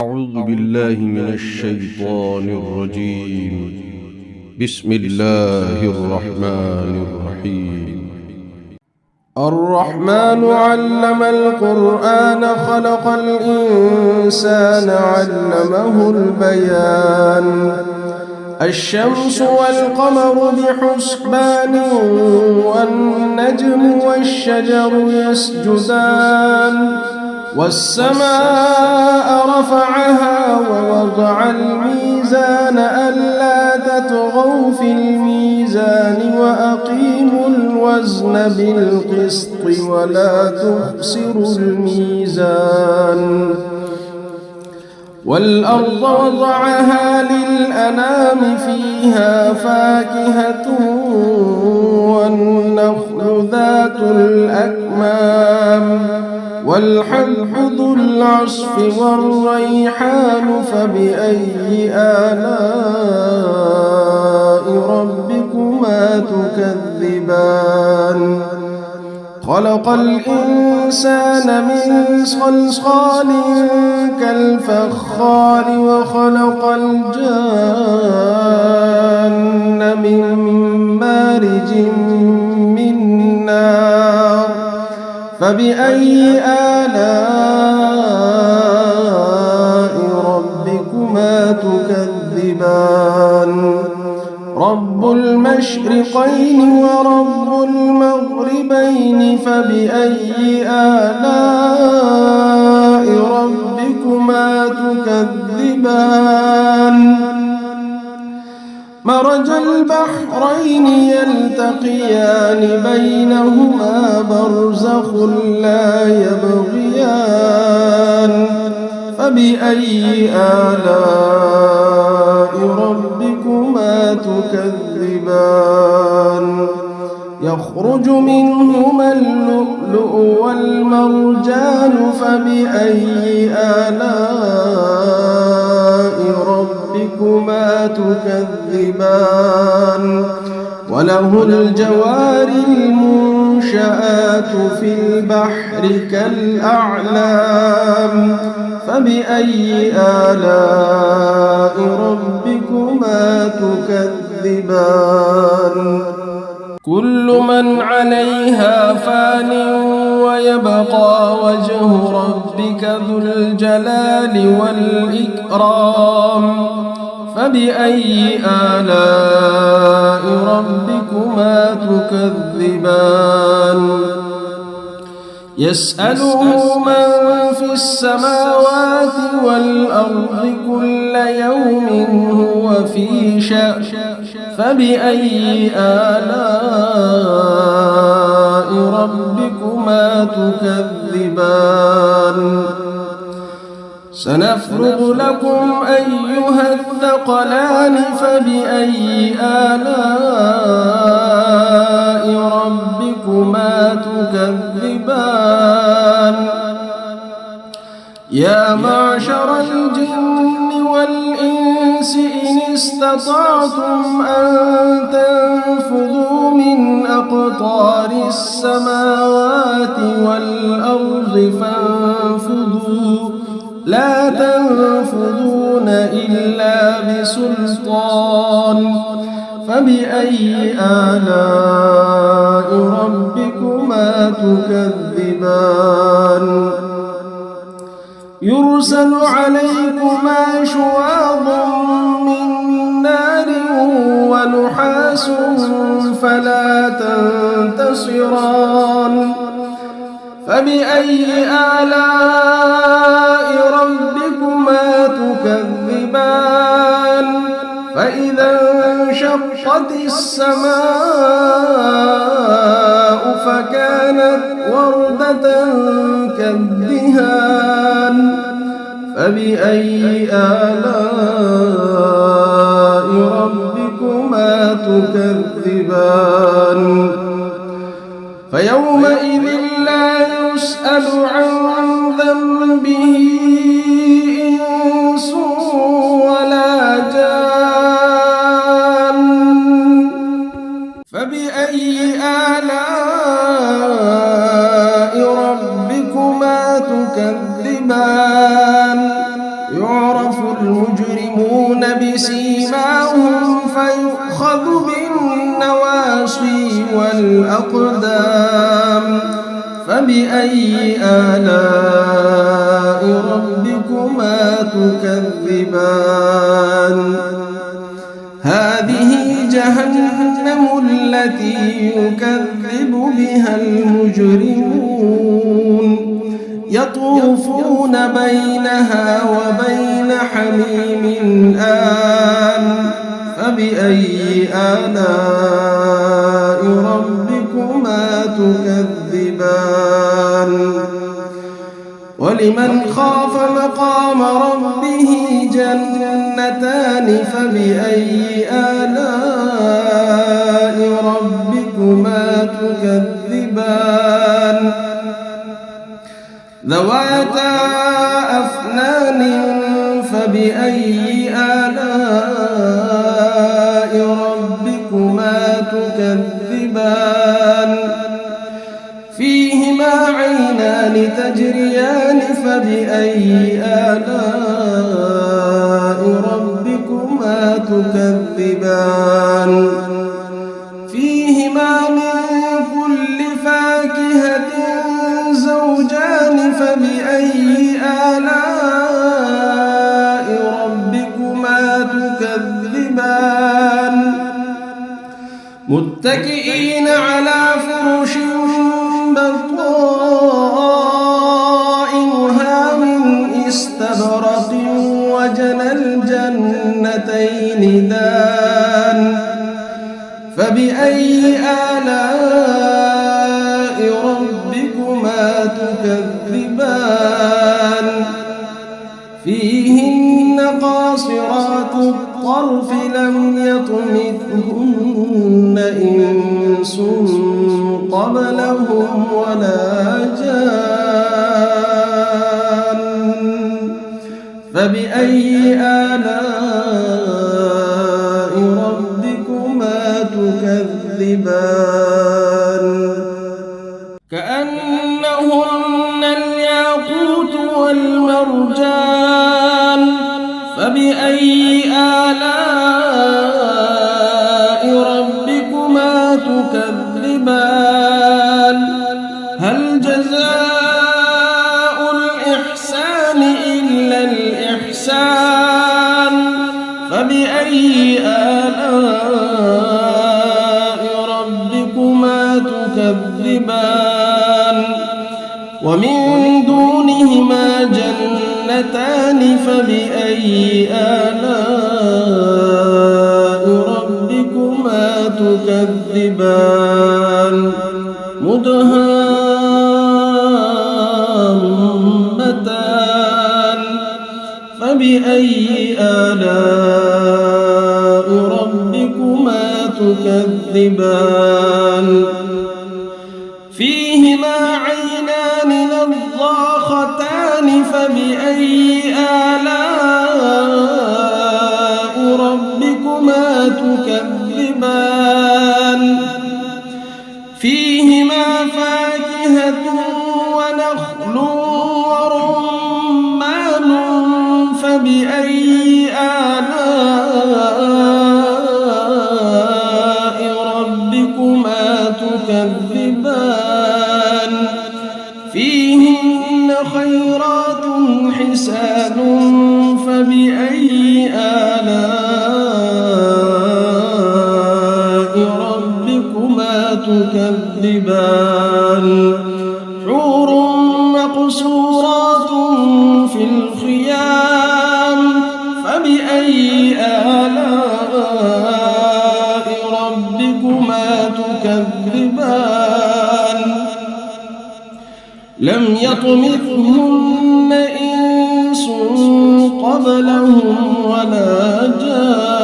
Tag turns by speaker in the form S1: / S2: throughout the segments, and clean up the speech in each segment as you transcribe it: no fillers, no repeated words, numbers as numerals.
S1: أعوذ بالله من الشيطان الرجيم. بسم الله الرحمن الرحيم.
S2: الرحمن علم القرآن خلق الإنسان علمه البيان. الشمس والقمر بحسبان والنجم والشجر يسجدان والسماء رفعها ووضع الميزان ألا تطغوا في الميزان وأقيموا الوزن بالقسط ولا تخسروا الميزان. والأرض وضعها للأنام فيها فاكهة والنخل ذات الأكمام والحب ذو العصف والريحان فبأي آلاء ربكما تكذبان. خلق الإنسان من صلصال كالفخار وخلق الجان من مارج من نار فبأي آلاء ربكما تكذبان. رب المشرقين ورب المغربين فبأي آلاء ربكما تكذبان. مرج البحرين يلتقيان بينهما برزخ لا يبغيان فبأي آلاء ربكما تكذبان. يخرج منهما اللؤلؤ والمرجان فبأي آلاء ربكما تكذبان. وله الجوار المنشآت في البحر كالأعلام فبأي آلاء ربكما تكذبان. كل من عليها فان ويبقى وجه ربك ذو الجلال والإكرام فبأي آلاء ربكما تكذبان. يسأله من في السماوات والأرض كل يوم هو في شأن فبأي آلاء ربكما تكذبان. سنفرغ لكم أيها الثقلان فبأي آلاء ربكما تكذبان. يا معشر الجن والإنس إن استطعتم أن تنفذوا من أقطار السماوات والأرض فانفذوا لا تنفذون إلا بسلطان فبأي آلاء ربكما تكذبان. يرسل عليكما شواظ من نار ونحاس فلا تنتصران فبأي آلاء ربكما تكذبان. فإذا انشقت السماء فكانت وردة كالدهان فبأي آلاء ربكما تكذبان. فيومئذ لا يسأل عن ذنبه إنس ولا جان فبأي آلاء ربكما تكذبان. يعرف المجرمون بسيماهم فيؤخذ بالنواصي والأقدام فبأي آلاء ربكما تكذبان هذه جهنم التي يكذب بها المجرمون يطوفون بينها وبين حميم آن فبأي آلاء ربكما تكذبان ولمن خاف مقام ربه جنتان فبأي آلاء ربكما تكذبان ذواتا أفنان فبأي آلاء ربكما تكذبان فيهما عينان تجريان فبأي آلاء ربكما تكذبان فيهما من كل فاكهة زوجان فبأي آلاء ربكما تكذبان متكئين على فرش بطائنها من استبرق وجنى الجنتين دان فبأي آلاء ربكما تكذبان فيهن قاصرات الطرف لم يطمثهن إنس قبلهم ولا جان فبأي آلاء ربكما تكذبان كأنهن الياقوت والمرجان فبأي آلاء ربكما تكذبان هل جزاء الإحسان إلا الإحسان فبأي آلاء ربكما تكذبان ومن دونهما جنتان فبأي آلاء ربكما تكذبان مدهامتان فبأي آلاء ربكما تكذبان فيهما عينان نضاختان فبأي آلاء ربكما تكذبان فيهما فاكهة ونخل ورمان فبأي آلاء ربكما تكذبان فيهن خيرات حسان فبأي آلاء ربكما تكذبان حور مقصورات في الخيام فبأي آلاء ربكما تكذبان لم يطمثهن إنس قبلهم ولا جان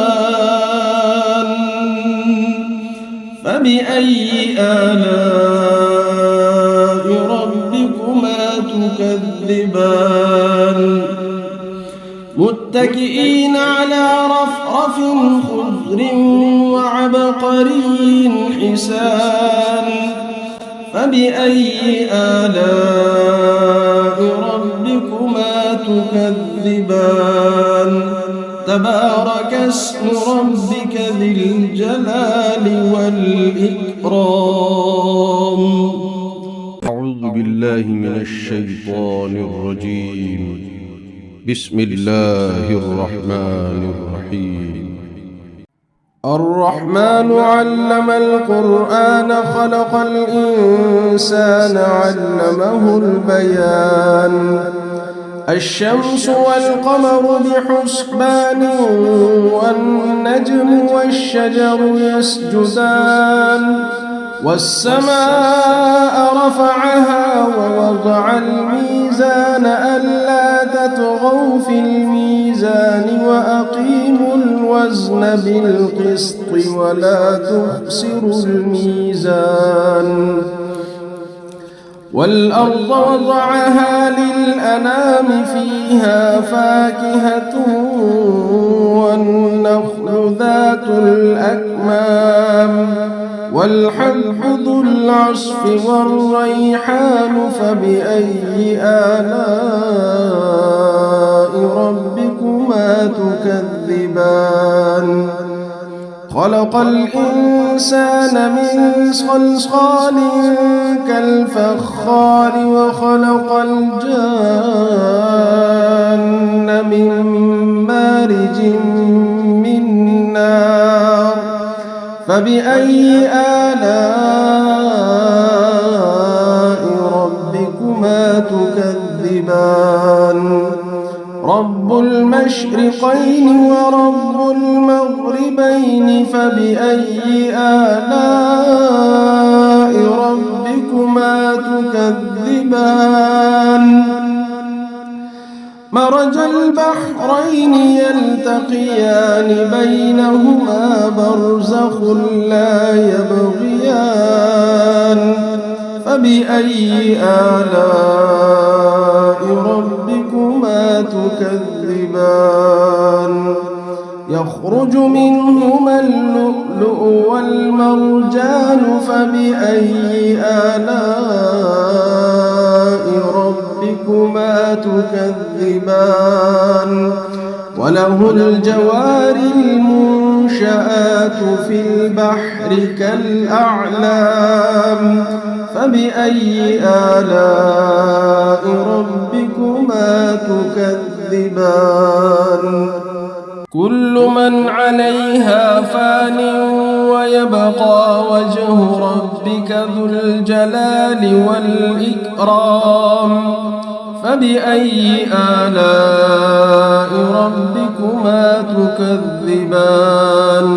S2: فبأي آلاء ربكما تكذبان متكئين على رفرف خضر وعبقري حسان فبأي آلاء ربكما تكذبان تبارك اسم ربك ذي الجلال والإكرام.
S1: أعوذ بالله من الشيطان الرجيم. بسم الله الرحمن الرحيم.
S2: الرحمن علم القرآن خلق الإنسان علمه البيان الشمس والقمر بحسبان والنجم والشجر يسجدان والسماء رفعها ووضع الميزان ألا تطغوا في الميزان وأقيموا الوزن بالقسط ولا تخسروا الميزان والأرض وضعها للأنام فيها فاكهة والنخل ذات الأكمام والحب ذو العصف والريحان فبأي آلاء ربكما تكذبان خلق الإنسان من صلصال كالفخار وخلق الجان من مارج من نار فبأي آلاء ربكما تكذبان رب المشرقين ورب المغربين فبأي آلاء ربكما تكذبان مرج البحرين يلتقيان بينهما برزخ لا يبغيان فبأي آلاء ربكما تكذبان يخرج منهما اللؤلؤ والمرجان فبأي آلاء ربكما تكذبان وله الجوار المنشآت في البحر كالأعلام فبأي آلاء ربكما تكذبان كل من عليها فان ويبقى وجه ربك ذو الجلال والإكرام فبأي آلاء ربكما تكذبان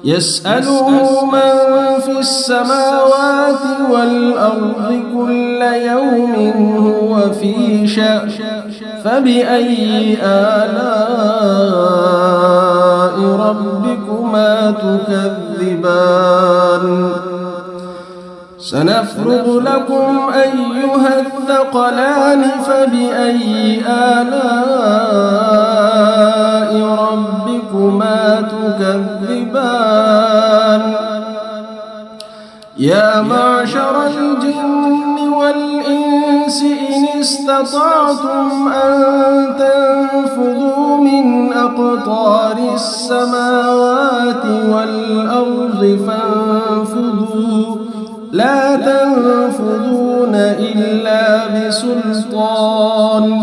S2: يسأله من في السماوات والأرض كل يوم هو في شأن فبأي آلاء ربكما تكذبان سنفرغ لكم أيها الثقلان فبأي آلاء ربكما تكذبان يا معشر الجن والإنس إن استطعتم أن تنفذوا من أقطار السماوات والأرض فانفذوا لا تنفذون إلا بسلطان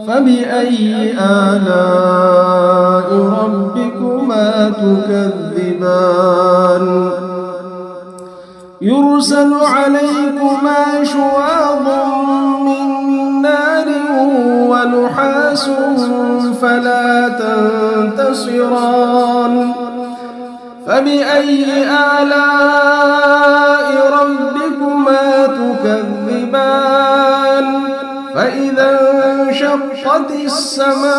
S2: فبأي آلاء ربكما تكذبان يرسل عليكما شواظ من نار ونحاس فلا تنتصران فبأي آلاء ربكما تكذبان فإذا انشقت السماء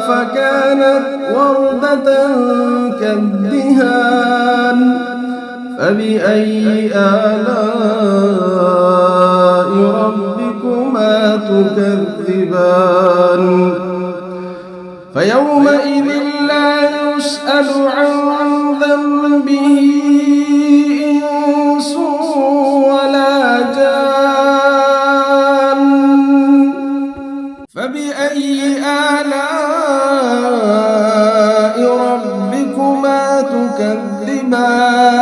S2: فكانت وردة كالدهان فبأي آلاء ربكما تكذبان فيومئذ لا يسأل عن ذنبه فبأي آلاء ربكما تكذبان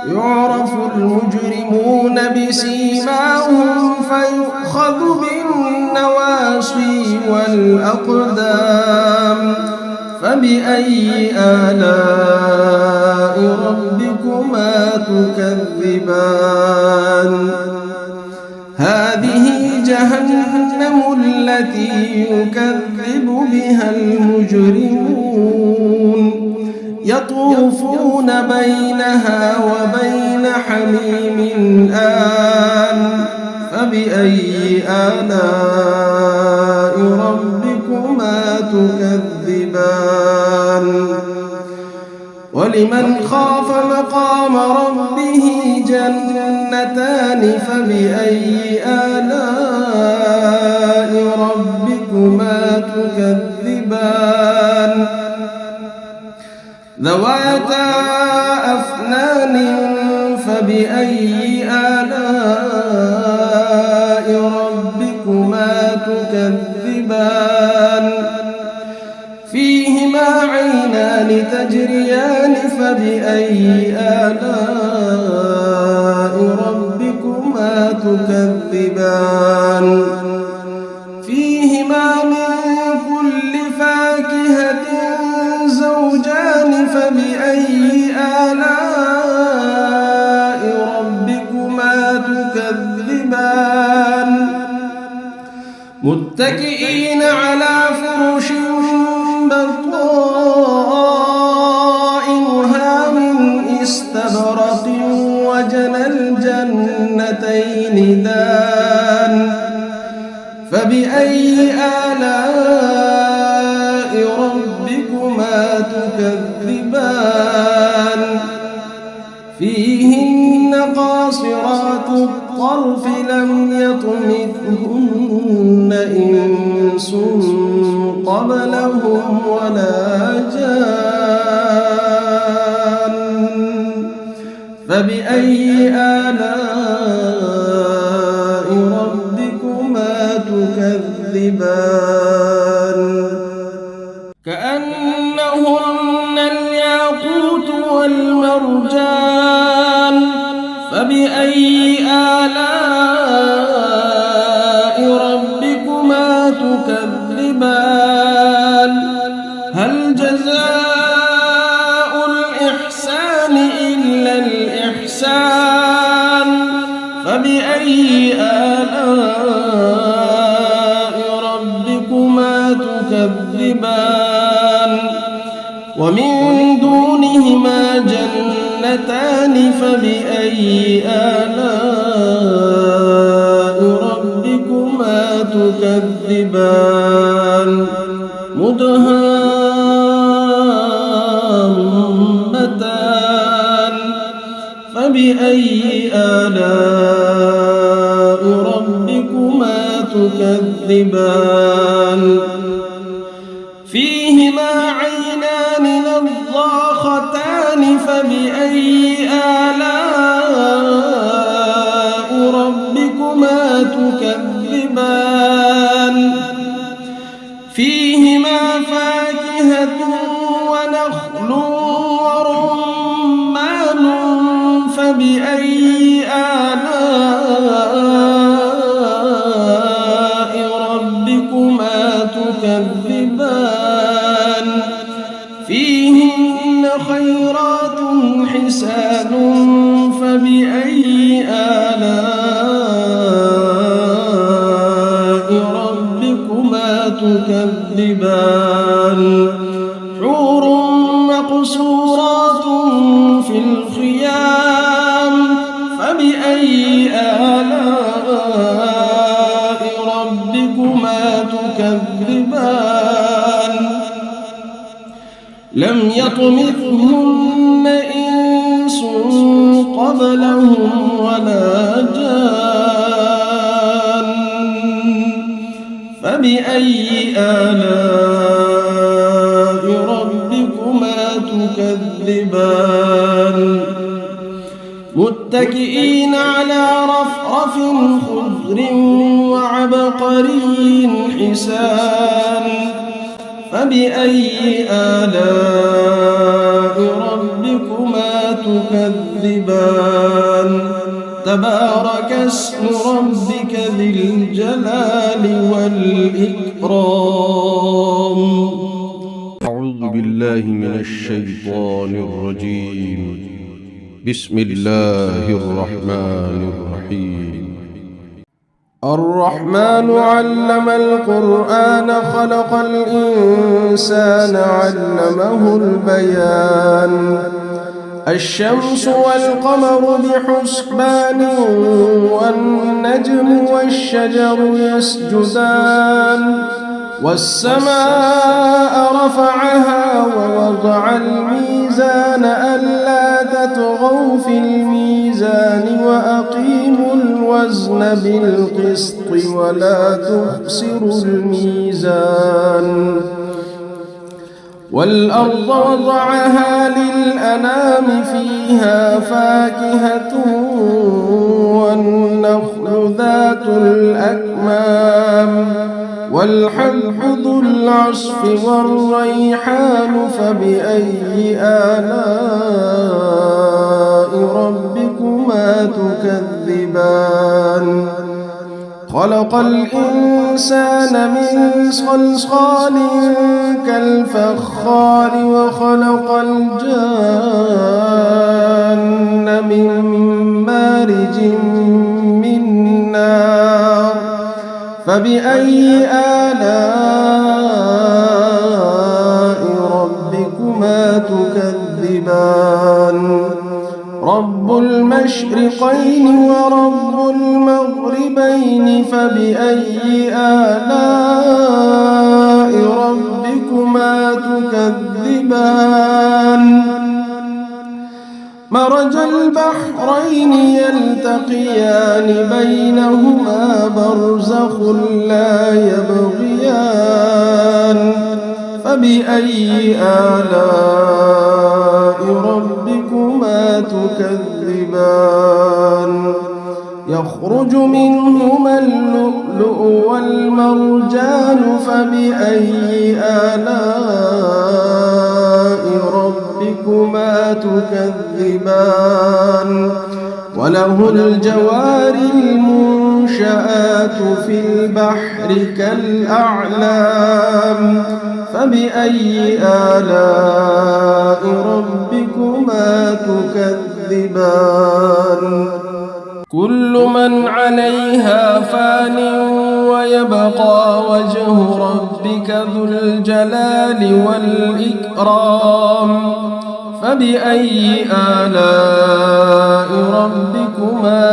S2: يعرف المجرمون بسيماهم فيؤخذ بالنواصي والأقدام فبأي آلاء ربكما تكذبان هذه جهنم التي يكذب بها المجرمون يطوفون بينها وبين حميم آن فبأي آلاء ربكما تكذبان ولمن خاف مقام ربه جنتان فبأي آلاء ربكما تكذبان ذواتا أفنان فبأي آلاء ربكما تكذبان فيهما عينان تجريان فبأي آلاء ربكما تكذبان فيهما من كل فاكهة زوجان فبأي آلاء ربكما تكذبان متكئين على فرش بطائنها من استبرق وجنى الجنتين دان فبأي آلاء ربكما تكذبان فيهن قاصرات الطرف لم يطمثهن إنس قبلهم ولا جان فبأي آلاء ربكما تكذبان كأنهن الياقوت والمرجان فبأي آلاء ربكما تكذبان هل جزاء الإحسان إلا الإحسان فبأي آلاء ربكما تكذبان ومن دونهما جنتان فبأي آلاء ربكما تكذبان مدهامتان فبأي آلاء ربكما تكذبان فيهما عينان نضاختان فبأي آلاء ربكما تكذبان فيهما فاكهة ونخل ورمان فبأي آلاء ربكما تكذبان فيهن خيرات حسان فبأي آلاء ربكما تكذبان حور مقصورات في الخيام فبأي آلاء ربكما تكذبان لم يطمثهن إنس قبلهم ولا جان فبأي آلاء ربكما تكذبان متكئين على رفرف خضر وعبقري حسان فبأي آلاء ربكما تكذبان تبارك اسم ربك ذي الجلال والإكرام.
S1: أعوذ بالله من الشيطان الرجيم. بسم الله الرحمن الرحيم.
S2: الرحمن علم القرآن خلق الإنسان علمه البيان الشمس والقمر بحسبان والنجم والشجر يسجدان والسماء رفعها ووضع الميزان ألا تطغوا في الميزان وأقيموا الوزن بالقسط ولا تخسروا الميزان والأرض وضعها للأنام فيها فاكهة والنخل ذات الأكمام والحب ذو العصف والريحان فبأي آلاء ربكما تكذبان خلق الإنسان من صلصال كالفخار وخلق الجان من مارج من نار فبأي آلاء ربكما تكذبان رب المشرقين ورب المغربين فبأي آلاء ربكما تكذبان مرج البحرين يلتقيان بينهما برزخ لا يبغيان فبأي آلاء ربكما تكذبان يخرج منهما اللؤلؤ والمرجان فبأي آلاء ربكما تكذبان وله الجوار المنشآت في البحر كالأعلام فبأي آلاء ربكما تكذبان كل من عليها فان ويبقى وجه ربك ذو الجلال والإكرام فبأي آلاء ربكما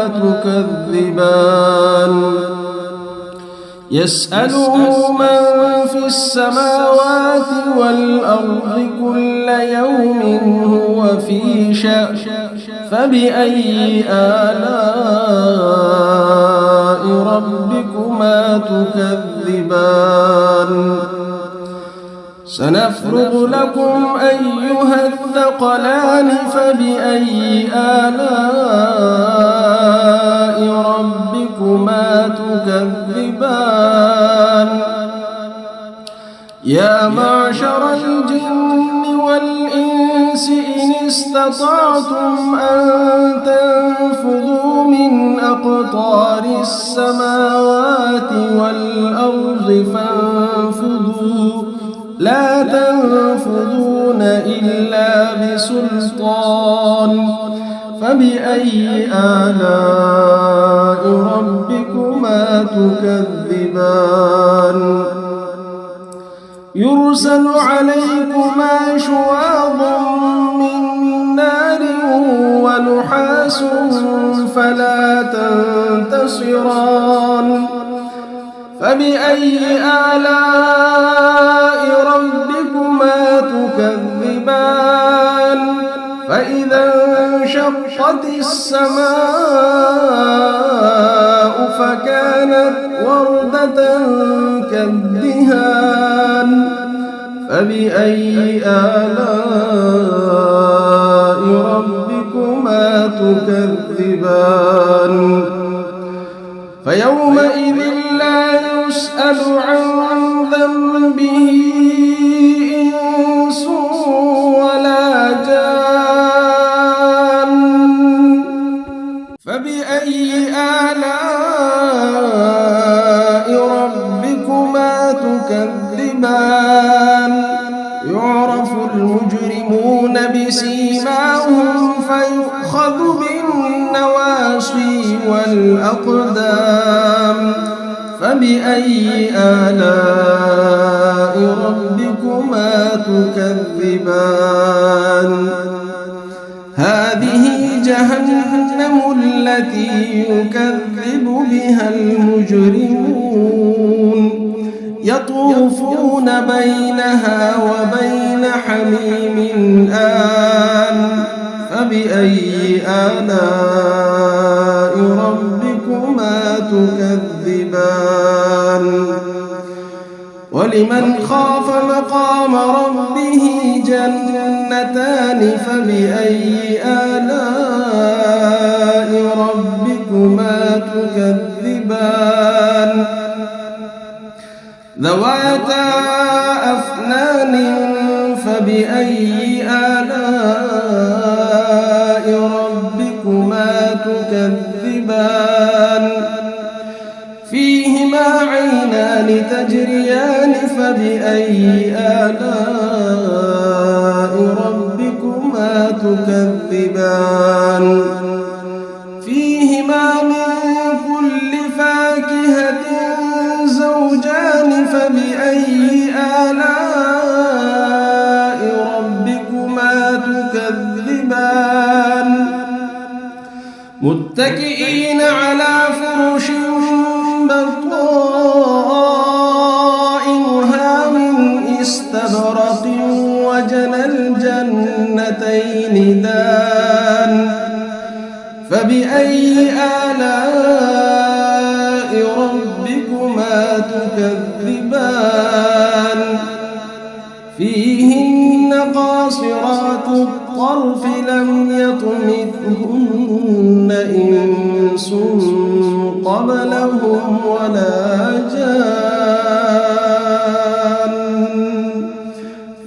S2: تكذبان يسأله من في السماوات والأرض كل يوم هو في شأن فبأي آلاء ربكما تكذبان سنفرغ لكم أيها الثقلان فبأي آلاء ربكما تكذبان يا معشر الجن والإنس إن استطعتم أن تنفذوا من أقطار السماوات والأرض فانفذوا لا تنفذون إلا بسلطان فبأي آلاء ربكما تكذبان يرسل عليكما شواظ من نار ونحاس فلا تنتصران فبأي آلاء ربكما تكذبان فإذا انشقت السماء فكانت وردة كالدهان فبأي آلاء ربكما تكذبان فيومئذ لا يسأل عن ذنبه إنس ولا جان. فبأي آلاء ربكما تكذبان. يعرف المجرمون بسيماهم فيؤخذ بالنواصي والأقدام. فبأي آلاء ربكما تكذبان. هذه جهنم التي يكذب بها المجرمون يطوفون بينها وبين حميم آن. فبأي آلاء ربكما تكذبان. ولمن خاف مقام ربه جنتان. فبأي آلاء ربكما تكذبان. ذواتا أفنان. فبأي آلاء ربكما تكذبان. فيهما عينان تجريان. فبأي آلاء ربكما تكذبان. فيهما من كل فاكهة زوجان. فبأي آلاء ربكما تكذبان. متكئين على فرش بطائنها من استبرق وجنى الجنتين دان. فبأي آلاء ربكما تكذبان. فيهن قاصرات الطرف لم يطمثهن إنس قبلهم ولا جان.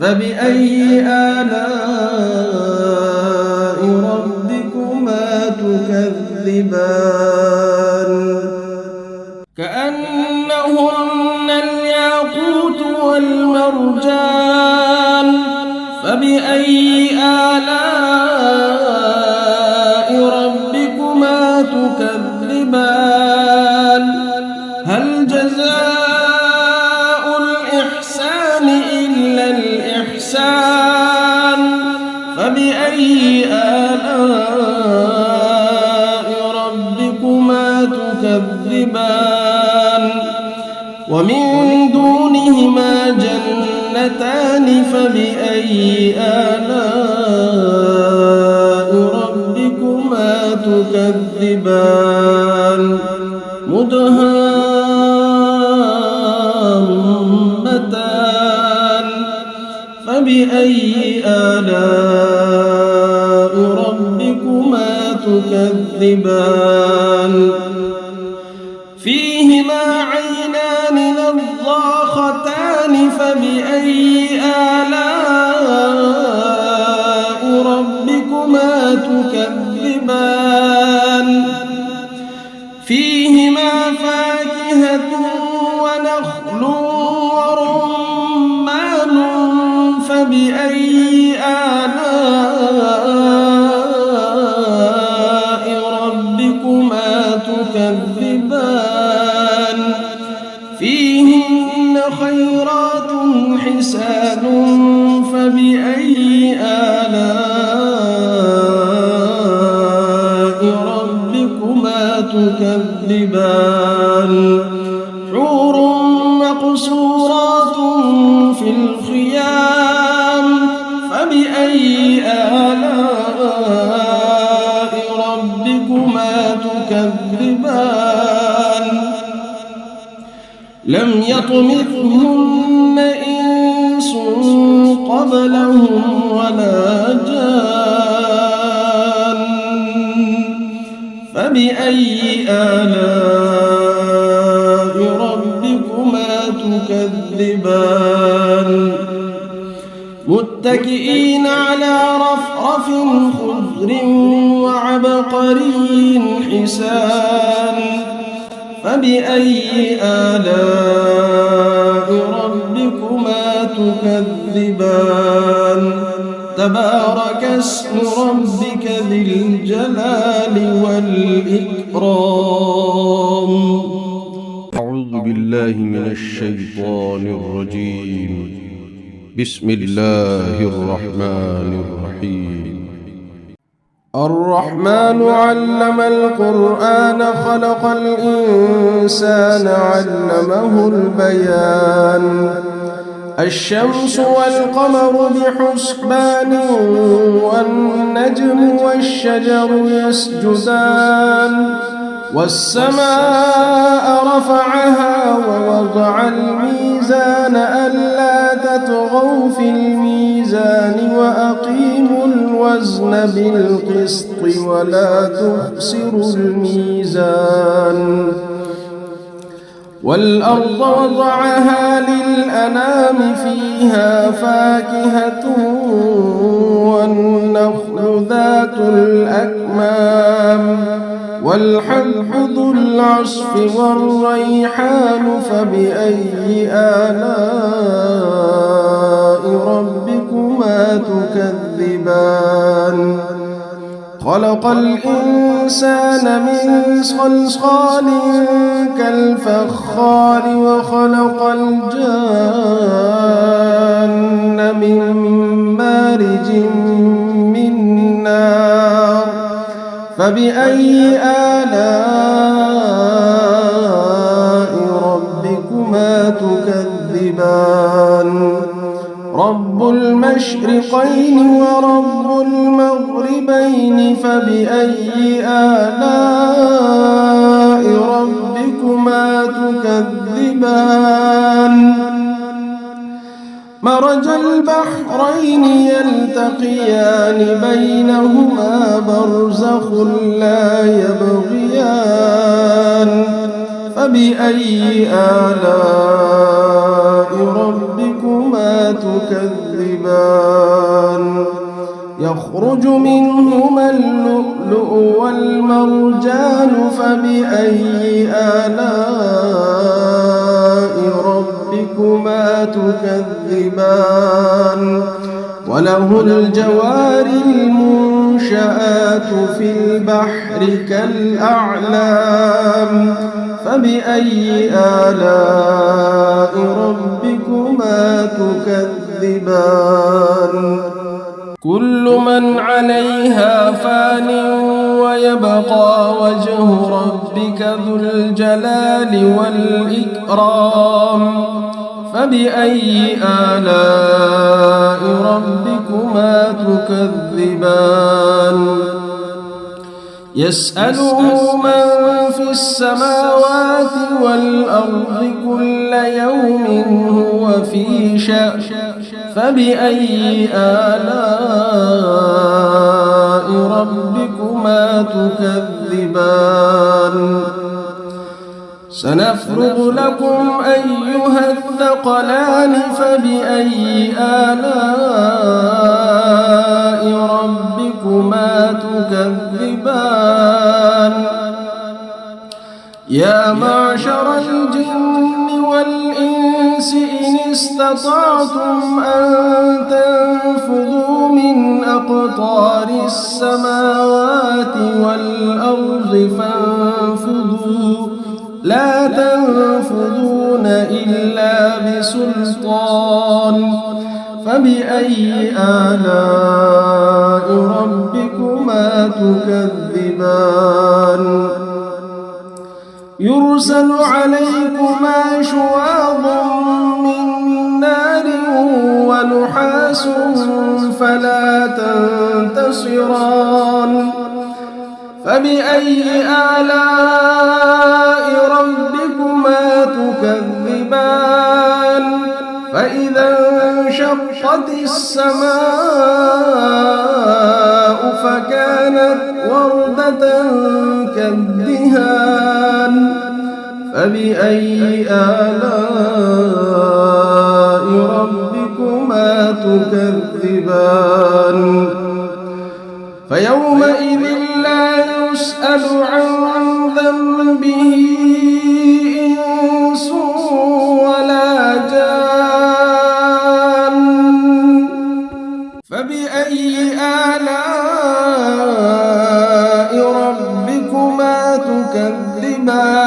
S2: فبأي آلاء ربكما تكذبان. كأنهن الياقوت والمرجان. فبأي آلاء ربكما تكذبان. هل جزاء الإحسان إلا الإحسان. فبأي آلاء ربكما تكذبان. ومن دونهما جنتان. فبأي آلاء ربكما تكذبان. مدهامتان. فبأي آلاء ربكما تكذبان. فيهما عينان نضاختان. فبأي آلاء ربكما تكذبان. فيهما فاكهة ونخل ورمان. فبأي آلاء ربكما تكذبان. فيهن خيرات حسان. فبأي آلاء ربكما تكذبان. حور مقصورات في الخيام. فبأي آلاء ربكما تكذبان. لم يطمثهن إنس قبلهم ولا جان. فبأي آلاء ربكما تكذبان متكئين على رفرف خضر وعبقري حسان فبأي آلاء ربكما تكذبان تبارك اسم ربك ذي الجلال والإكرام.
S1: أعوذ بالله من الشيطان الرجيم. بسم الله الرحمن الرحيم.
S2: الرحمن علم القرآن خلق الإنسان علمه البيان الشمس والقمر بحسبان والنجم والشجر يسجدان والسماء رفعها ووضع الميزان ألا تطغوا في الميزان وأقيموا الوزن بالقسط ولا تخسروا الميزان والأرض وضعها للأنام فيها فاكهة والنخل ذات الأكمام والحب ذو العصف والريحان فبأي آلاء ربكما تكذبان خلق الإنسان من صلصال كالفخار وخلق الجان من مارج من نار فبأي آلاء ربكما تكذبان رب المشرقين ورب المغربين فبأي آلاء ربكما تكذبان مرج البحرين يلتقيان بينهما برزخ لا يبغيان فبأي آلاء ربكما تكذبان يخرج منهما اللؤلؤ والمرجان فبأي آلاء ربكما تكذبان وله الجوار المنشآت في البحر كالأعلام فبأي آلاء ربكما تكذبان كل من عليها فان ويبقى وجه ربك ذو الجلال والإكرام فبأي آلاء ربكما تكذبان يسأله من في السماوات والأرض كل يوم هو في شأن فبأي آلاء ربكما تكذبان سنفرغ لكم أيها الثقلان فبأي آلاء ربكما تكذبان يا معشر الجن والإنس إن استطعتم أن تنفذوا من أقطار السماوات والأرض فانفذوا لا تنفذون إلا بسلطان فبأي آلاء ربكما تكذبان يرسل عليكما شواظ من نار ونحاس فلا تنتصران فبأي آلاء ربكما تكذبان فإذا انشقت السماء فكانت وردة كالدهان فبأي آلاء ربكما تكذبان فيومئذ لا يسأل عن ذنبه إنس ولا جان فبأي آلاء ربكما تكذبان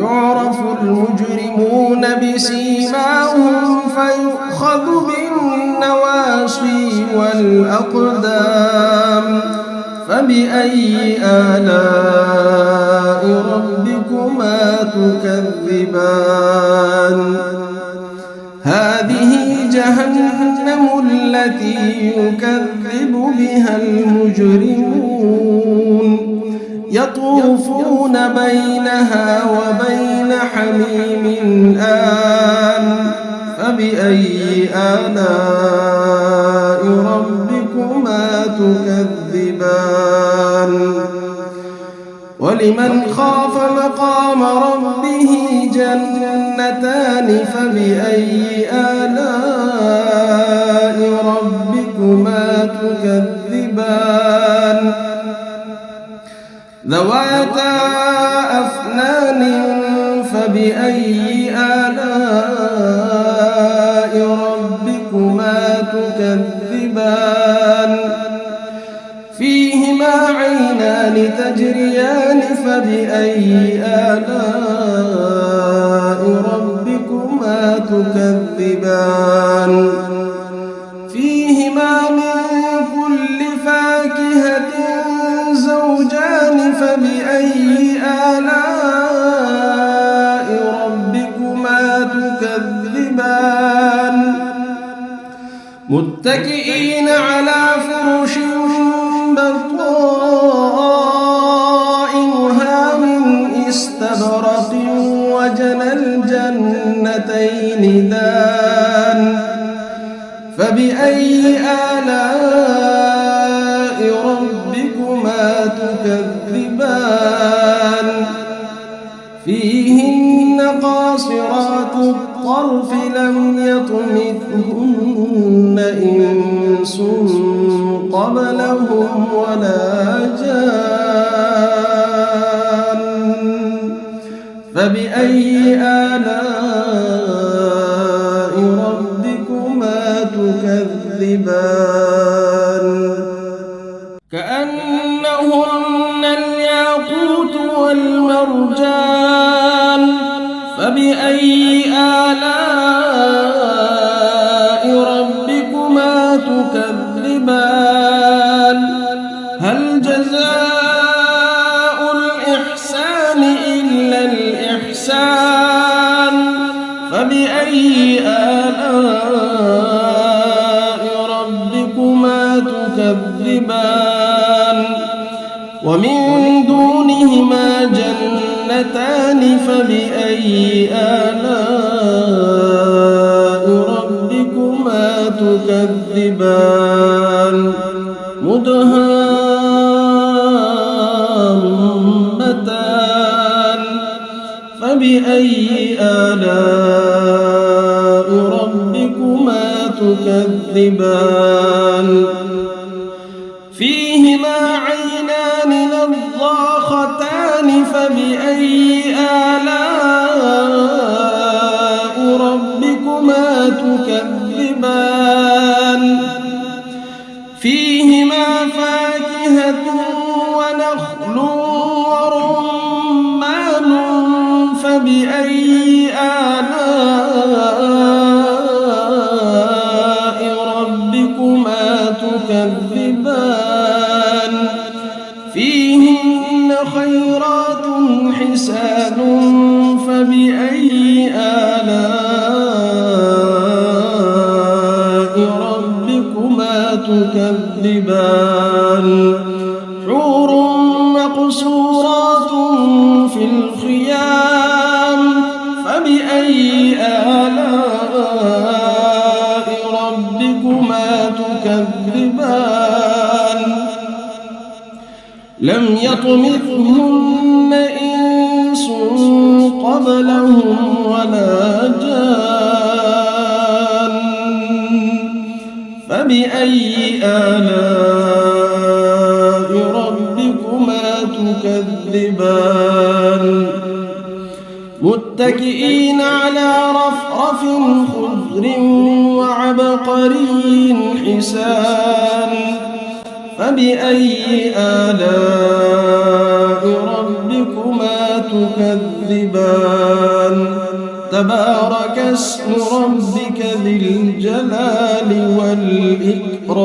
S2: يعرف المجرمون بسيماهم فيؤخذ بالنواصي والأقدام فبأي آلاء ربكما تكذبان هذه جهنم التي يكذب بها المجرمون يطوفون بينها وبين حميم آن فبأي آلاء ربكما تكذبان ولمن خاف مقام ربه جنتان فبأي آلاء ربكما تكذبان ذواتا أفنان فبأي آلاء ربكما تكذبان فيهما عينان تجريان فبأي آلاء ربكما تكذبان فيهما من كل فاكهة زوجان فبأي آلاء ربكما تكذبان متكئين على فرش بطائنها من استبرق وجنى الجنتين دان فبأي آلاء ربكما تكذبان فيهن قاصرات الطرف لم يطمثهن إنس قبلهم ولا جان فبأي آلاء ربكما تكذبان كأنهن الياقوت والمرجان فبأي آلاء ربكما تكذبان هل جزاء الإحسان إلا الإحسان فبأي آلاء ربكما تكذبان ومن دونهما جنتان فبأي آلاء ربكما تكذبان مدهامتان فبأي آلاء ربكما تكذبان فيهما عينان نضاختان فبأي آلاء ربكما تكذبان فيهما فاكهة ونخل ورمان فبأي آلاء ربكما تكذبان فيهن خيرات حسان فبأي آلاء ربكما تكذبان حور مقصورات في الخيام فبأي آلاء لم يطمثهن إنس قبلهم ولا جان فبأي آلاء ربكما تكذبان متكئين على رفرف خضر وعبقري حسان فبأي آلاء ربكما تكذبان تبارك اسم ربك ذي الجلال والإكرام.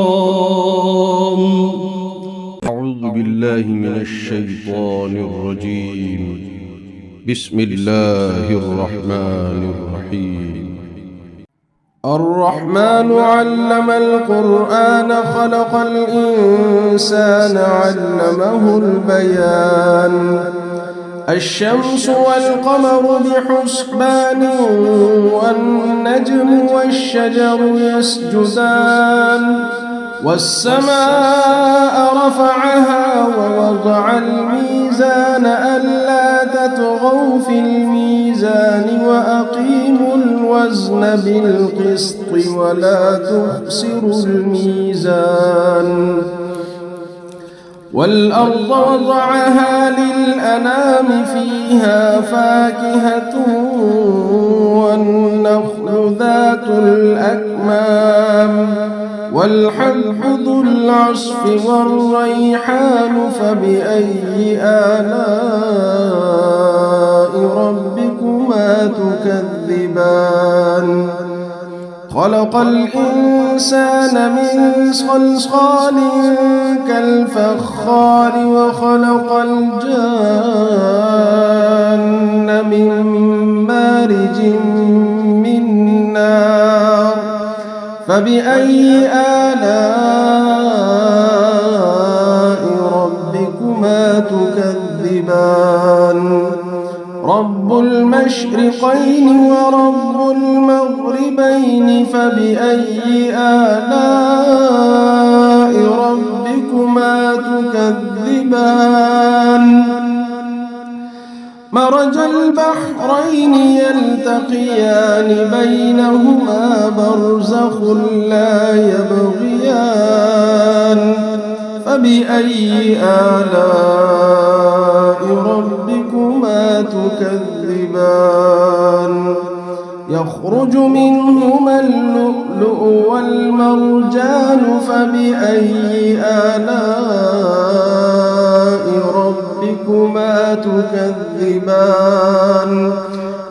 S1: أعوذ بالله من الشيطان الرجيم. بسم الله الرحمن الرحيم.
S2: الرحمن علم القرآن خلق الإنسان علمه البيان الشمس والقمر بحسبان والنجم والشجر يسجدان والسماء رفعها ووضع الميزان ألا تطغوا في الميزان وأقيموا الوزن بالقسط ولا تخسروا الميزان والأرض وضعها للأنام فيها فاكهة والنخل ذات الأكمام والحب ذو العصف والريحان فبأي آلاء ربكما تكذبان خلق الإنسان من صلصال كالفخار وخلق الجان من مارج من نار فبأي آلاء ربكما تكذبان رب المشرقين ورب المغربين فبأي آلاء ربكما تكذبان مرج البحرين يلتقيان بينهما برزخ لا يبغيان فبأي آلاء ربكما تكذبان يخرج منهما اللؤلؤ والمرجان فبأي آلاء ربكما تكذبان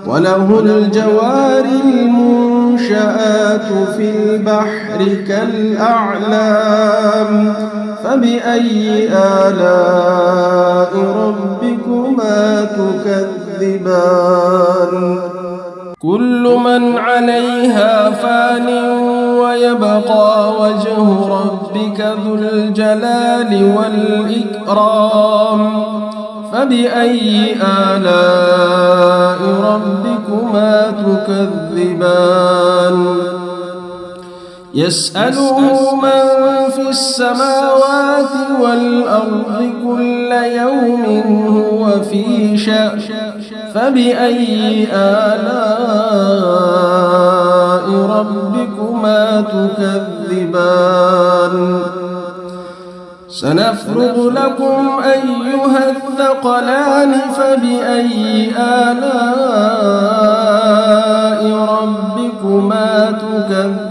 S2: وله الجوار المنشآت في البحر كالأعلام فبأي آلاء ربكما تكذبان كل من عليها فان ويبقى وجه ربك ذو الجلال والإكرام فبأي آلاء ربكما تكذبان يسأله من في السماوات والأرض كل يوم هو في شأن فبأي آلاء ربكما تكذبان سنفرغ لكم أيها الثقلان فبأي آلاء ربكما تكذبان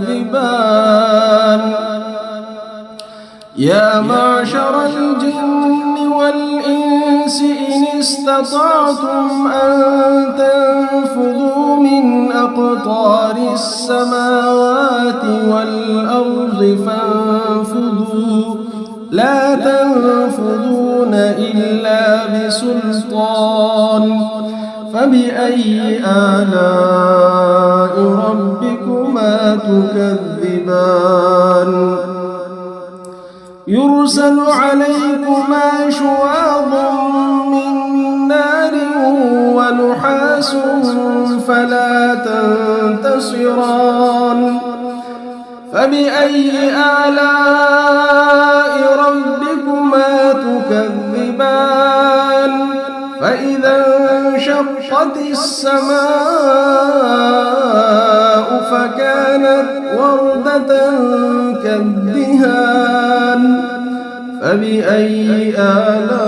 S2: يا معشر الجن والإنس إن استطعتم أن تنفذوا من أقطار السماوات والأرض فانفذوا لا تنفذون إلا بسلطان فبأي آلاء ربكما تكذبان يرسل عليكما شواظ من نار ونحاس فلا تنتصران فبأي آلاء ربكما تكذبان تكذبان فإذا انشقت السماء فكانت وردة كالدهان فبأي آلاء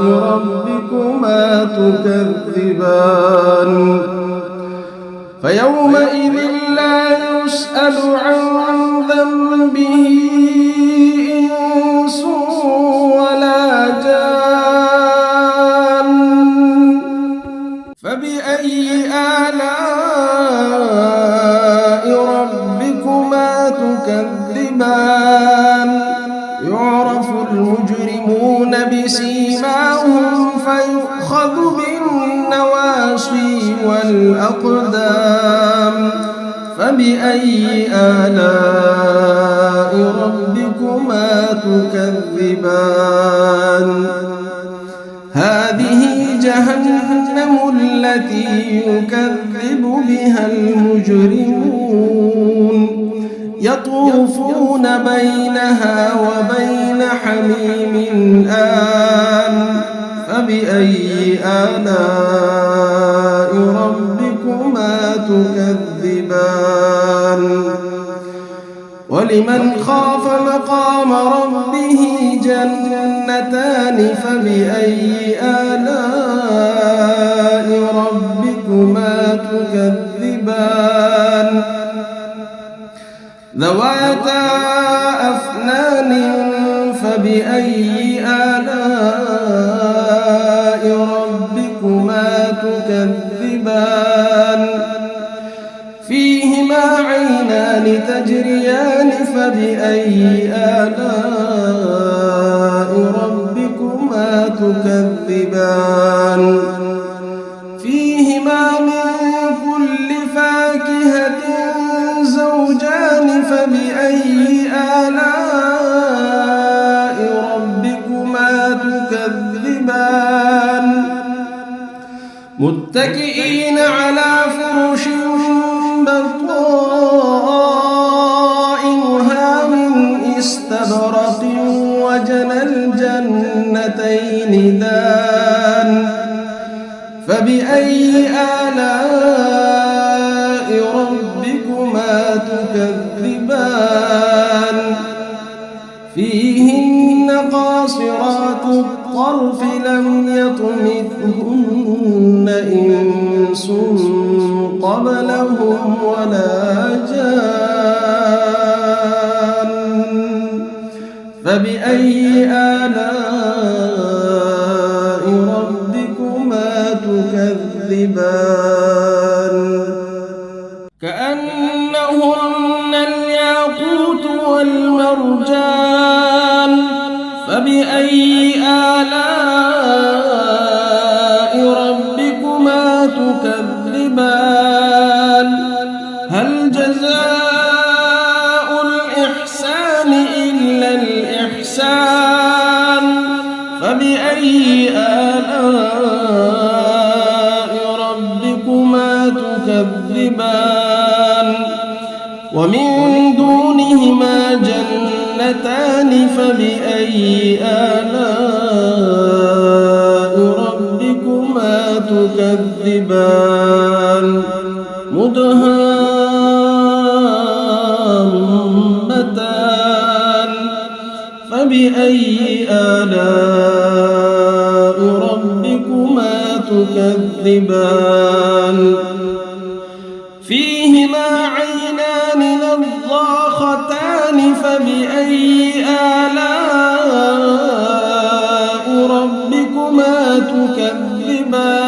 S2: ربكما تكذبان فيومئذ لا يسأل عن ذنبه إنس ولا جان فبأي آلاء ربكما تكذبان يعرف المجرمون بسيماهم فيؤخذ بالنواصي والأقدام فبأي آلاء ربكما تكذبان هذه جهنم التي يكذب بها المجرمون يطوفون بينها وبين حميم آن فبأي آلاء ربكما تكذبان ولمن خاف مقام ربه جنتان فبأي آلاء ربكما تكذبان ذواتا أفنان فبأي آلاء ربكما تكذبان فيهما عينان تجريان فبأي آلاء ربكما تكذبان فيهما من كل فاكهة زوجان فبأي آلاء ربكما تكذبان متكئين على فرش بطائنها من استبرق وجنى الجنتين دان فبأي آلاء ربكما تكذبان فيهن قاصرات الطرف لم يطمثهن إنس قبلهم ولا جان فبأي آلاء ربكما تكذبان كأنهن الياقوت والمرجان فبأي آلاء ربكما تكذبان هل جزاء الإحسان إلا الإحسان فبأي آلاء ربكما تكذبان ومن دونهما جنتان فبأي آلاء ربكما تكذبان مدهامتان فبأي آلاء ربكما تكذبان فيهما عينان نضاختان فبأي آلاء ربكما تكذبان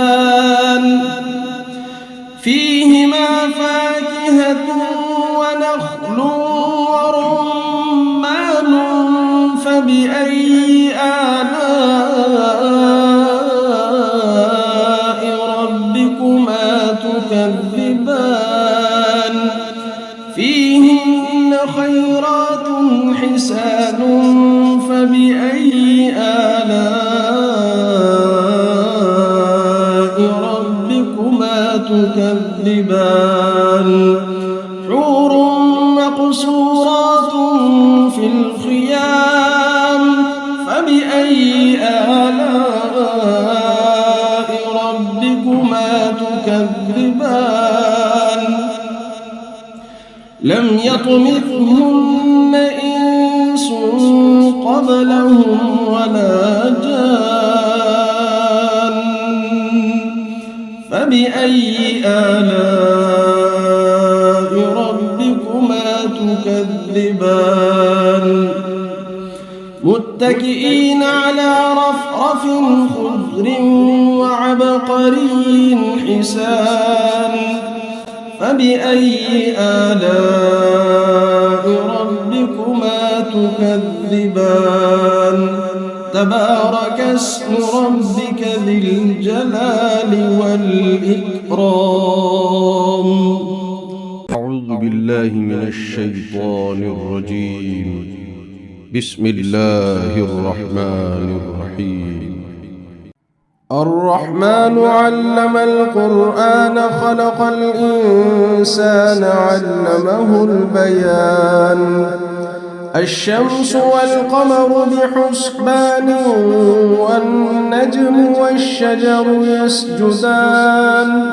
S2: فيهما فاكهة ونخل ورمان فبأي آلاء ربكما تكذبان فيهن خيرات حسان فبأي آلاء ربكما تكذبان حور مقصورات في الخيام فبأي لم يطمثهن إنس قبلهم ولا جان فبأي آلاء ربكما تكذبان متكئين على رفرف خضر وعبقري حسان فبأي آلاء ربكما تكذبان تبارك اسم ربك ذي الجلال والإكرام.
S1: أعوذ بالله من الشيطان الرجيم. بسم الله الرحمن الرحيم.
S2: الرحمن علم القرآن خلق الإنسان علمه البيان الشمس والقمر بحسبان والنجم والشجر يسجدان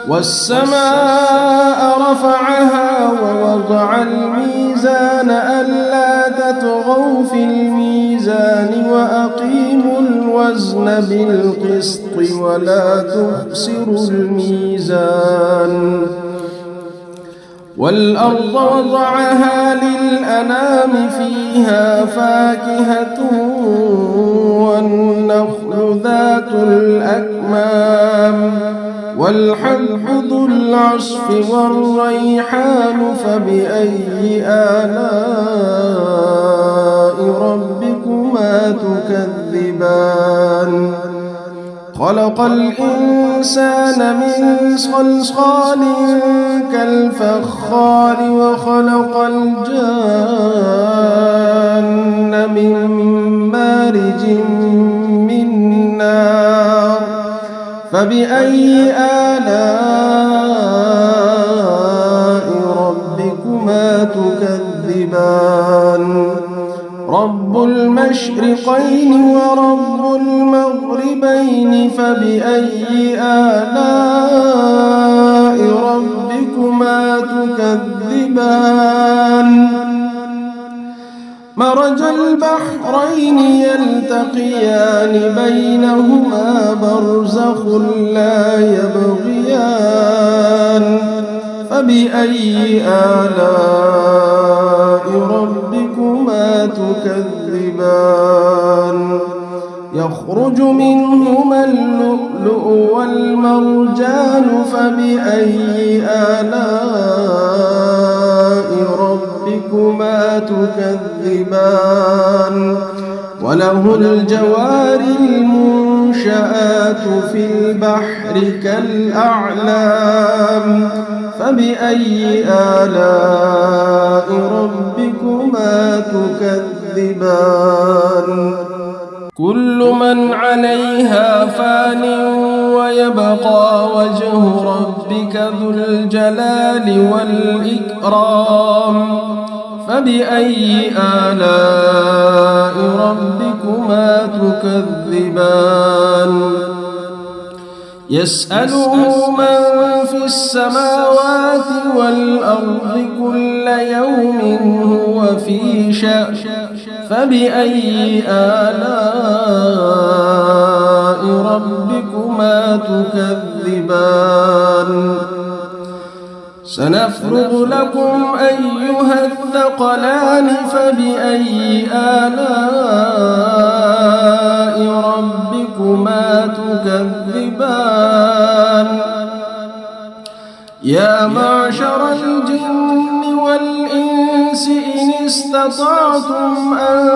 S2: والسماء رفعها ووضع الميزان ألا تطغوا في الميزان وأقيموا الوزن بالقسط ولا تخسروا الميزان والأرض وضعها للأنام فيها فاكهة والنخل ذات الأكمام والحب ذو العصف والريحان فبأي آلاء ربكما تكذبان خلق الإنسان من صلصال كالفخار وخلق الجان من مارج من نار فبأي آلاء ربكما تكذبان رب المشرقين ورب المغربين فبأي آلاء ربكما تكذبان مرج البحرين يلتقيان بينهما برزخ لا يبغيان فبأي آلاء ربكما تكذبان يخرج منهما اللؤلؤ والمرجان فبأي آلاء ربكما تكذبان وله الجوار المنشآت في البحر كالأعلام فبأي آلاء ربكما تكذبان كل من عليها فان ويبقى وجه ربك ذو الجلال والإكرام فبأي آلاء ربكما تكذبان يسأله من في السماوات والأرض كل يوم هو في شأن فبأي آلاء ربكما تكذبان سنفرغ لكم أيها الثقلان فبأي آلاء ربكما تكذبان يا معشر الجن والإنس إن استطعتم أن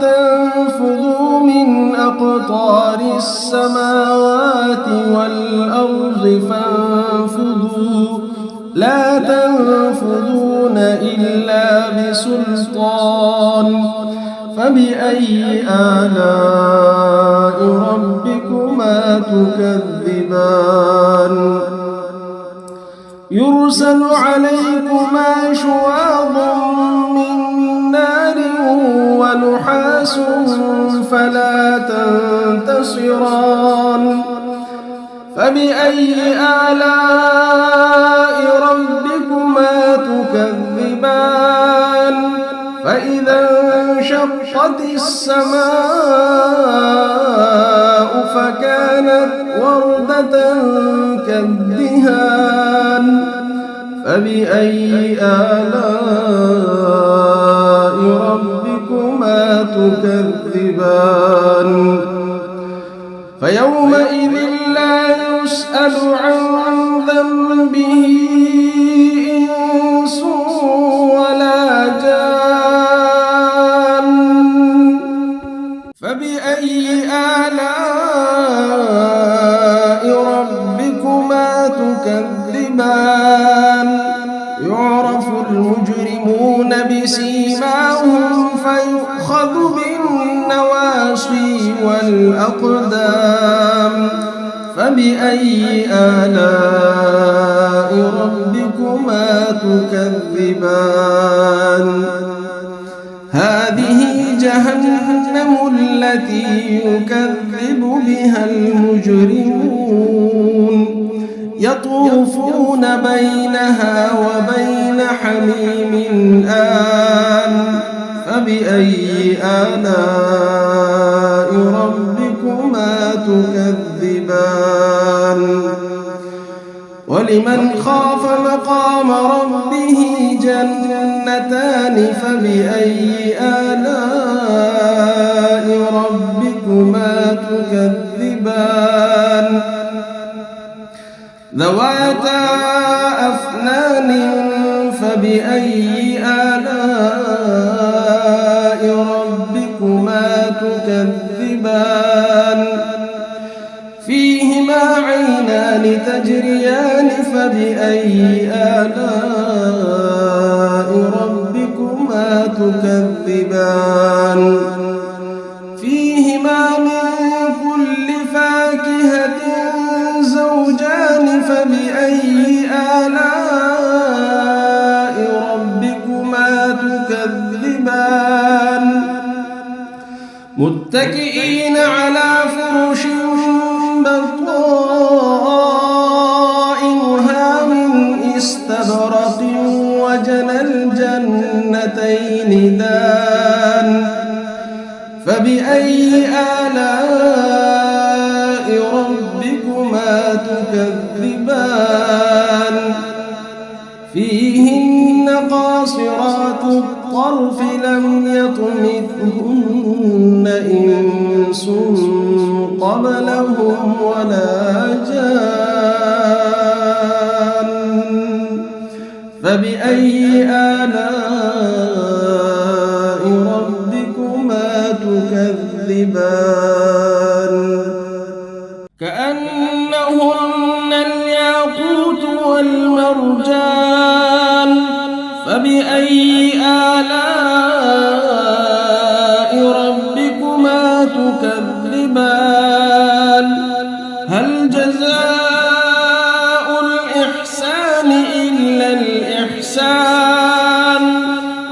S2: تنفذوا من أقطار السماوات والأرض فانفذوا لا تنفذون إلا بسلطان فبأي آلاء ربكما تكذبان يرسل عليكما شواظ من نار ونحاس فلا تنتصران فبأي آلاء ربكما تكذبان وانشقت السماء فكانت وردة كالدهان فبأي آلاء ربكما تكذبان فيومئذ لا يسأل عن ذنبه إنس ولا جان فبأي آلاء ربكما تكذبان يعرف المجرمون بسيماهم فيؤخذ بالنواصي والأقدام فبأي آلاء ربكما تكذبان هذه جهنم التي يكذب بها المجرمون يطوفون بينها وبين حميم آن فبأي آلاء ربكما تكذبان ولمن خاف مقام ربه جنتان فبأي آلاء ربكما تكذبان ذواتا أفنان فبأي آلاء ربكما تكذبان فيهما عينان تجريان فبأي آلاء ربكما تكذبان فيهما من كل فاكهة زوجان فبأي آلاء ربكما تكذبان متكئين على فرش بطائنها من استبرق وجنى الجنتين دان فبأي آلاء ربكما تكذبان فيهن قاصرات الطرف لم يطمثهن إنس قبلهم ولا جان فبأي آلاء ربكما تكذبان كأنهن الياقوت والمرجان فبأي آلاء ربكما تكذبان هل جزاء الإحسان إلا الإحسان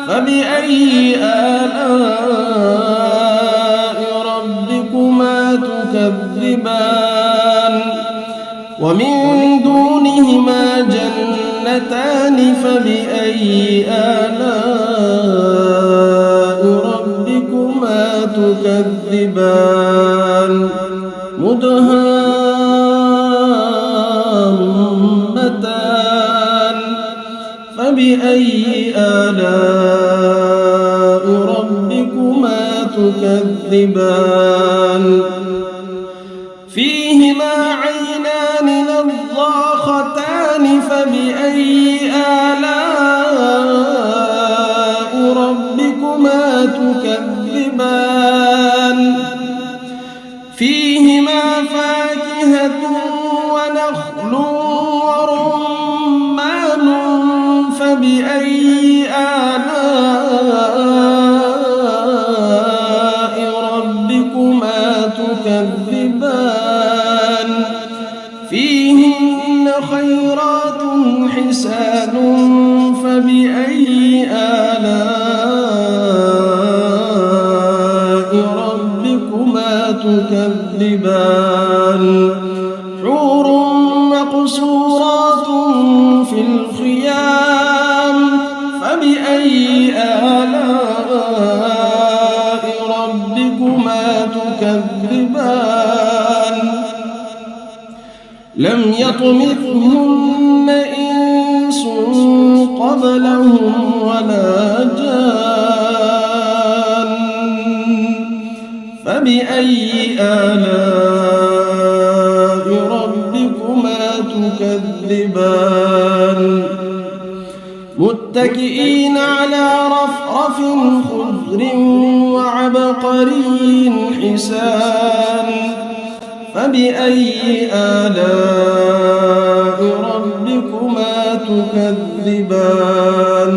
S2: فبأي آلاء ربكما تكذبان ومن دونهما جنتان فبأي آلاء ربكما تكذبان مدهامتان فبأي آلاء ربكما تكذبان فيهما عينان نضاختان فبأي آلاء ربكما تكذبان فيهما فاكهة ونخل ورمان فبأي آلاء ربكما تكذبان فيهن خيرات حسان فبأي آلاء ربكما تكذبان حور مقصورات في الخيام فبأي آلاء يطمثهن إنس قبلهم ولا جان فبأي آلاء ربكما تكذبان متكئين على رفرف خضر وعبقري حسان فبأي آلاء ربكما تكذبان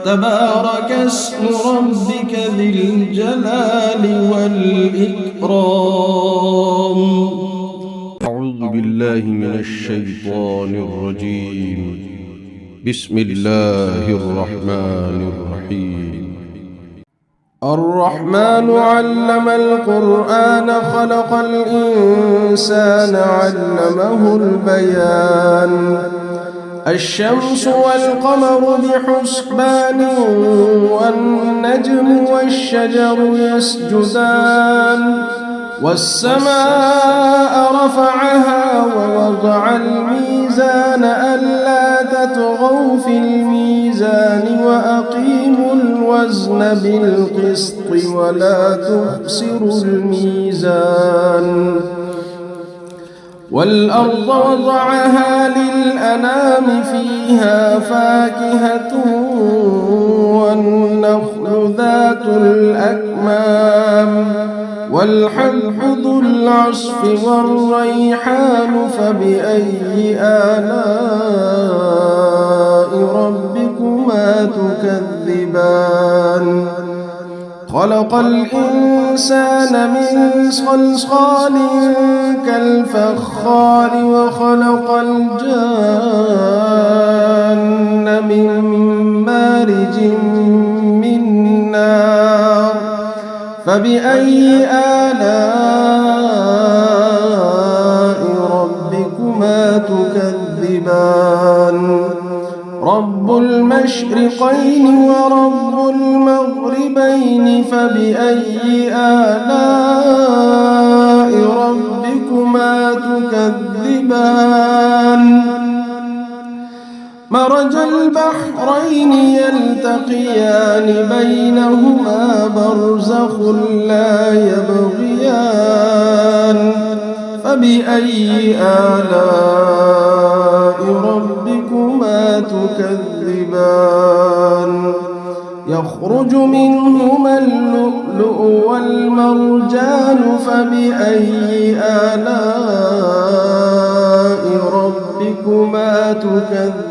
S2: تبارك اسم ربك ذي الجلال والإكرام.
S1: أعوذ بالله من الشيطان الرجيم. بسم الله الرحمن الرحيم.
S2: الرحمن علم القرآن خلق الإنسان علمه البيان الشمس والقمر بحسبان والنجم والشجر يسجدان والسماء رفعها ووضع الميزان ألا تطغوا في الميزان وأقيموا الوزن بالقسط ولا تخسروا الميزان والأرض وضعها للأنام فيها فاكهة والنخل ذات الأكمام والحب ذو العصف والريحان فبأي آلاء ربكما تكذبان خلق الإنسان من صلصال كالفخار وخلق الجان من مارج من نار فبأي آلاء ربكما تكذبان رب المشرقين ورب المغربين فبأي آلاء ربكما تكذبان مرج البحرين يلتقيان بينهما برزخ لا يبغيان فبأي آلاء ربكما تكذبان يخرج منهما اللؤلؤ والمرجان فبأي آلاء ربكما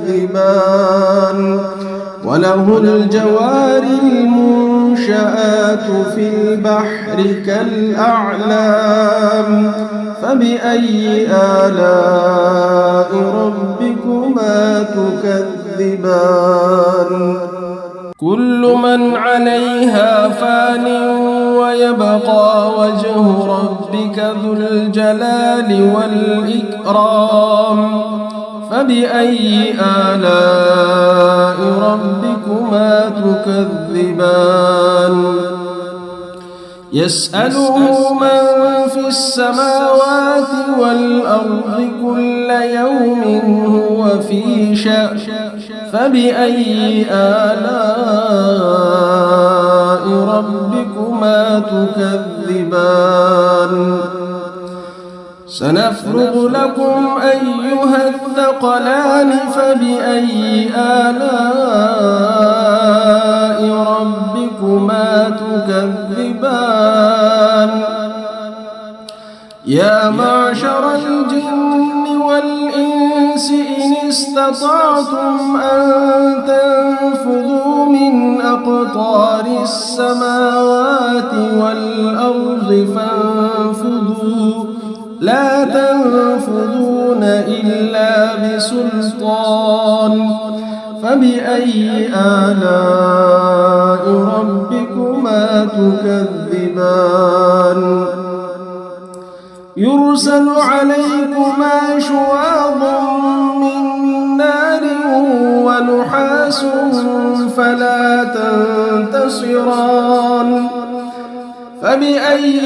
S2: تكذبان وله الجوار المنشآت في البحر كالأعلام فبأي آلاء ربكما تكذبان كل من عليها فان ويبقى وجه ربك ذو الجلال والإكرام فبأي آلاء ربكما تكذبان يسأله من في السماوات والأرض كل يوم هو في شأن فبأي آلاء ربكما تكذبان سنفرغ لكم أيها الثقلان فبأي آلاء ربكما تكذبان يا معشر الجن والإنس إن استطعتم أن تنفذوا من أقطار السماوات والأرض فانفذوا لا تنفذون إلا بسلطان فبأي آلاء ربكما تكذبان يرسل عليكما شواظ من نار ونحاس فلا تنتصران فبأي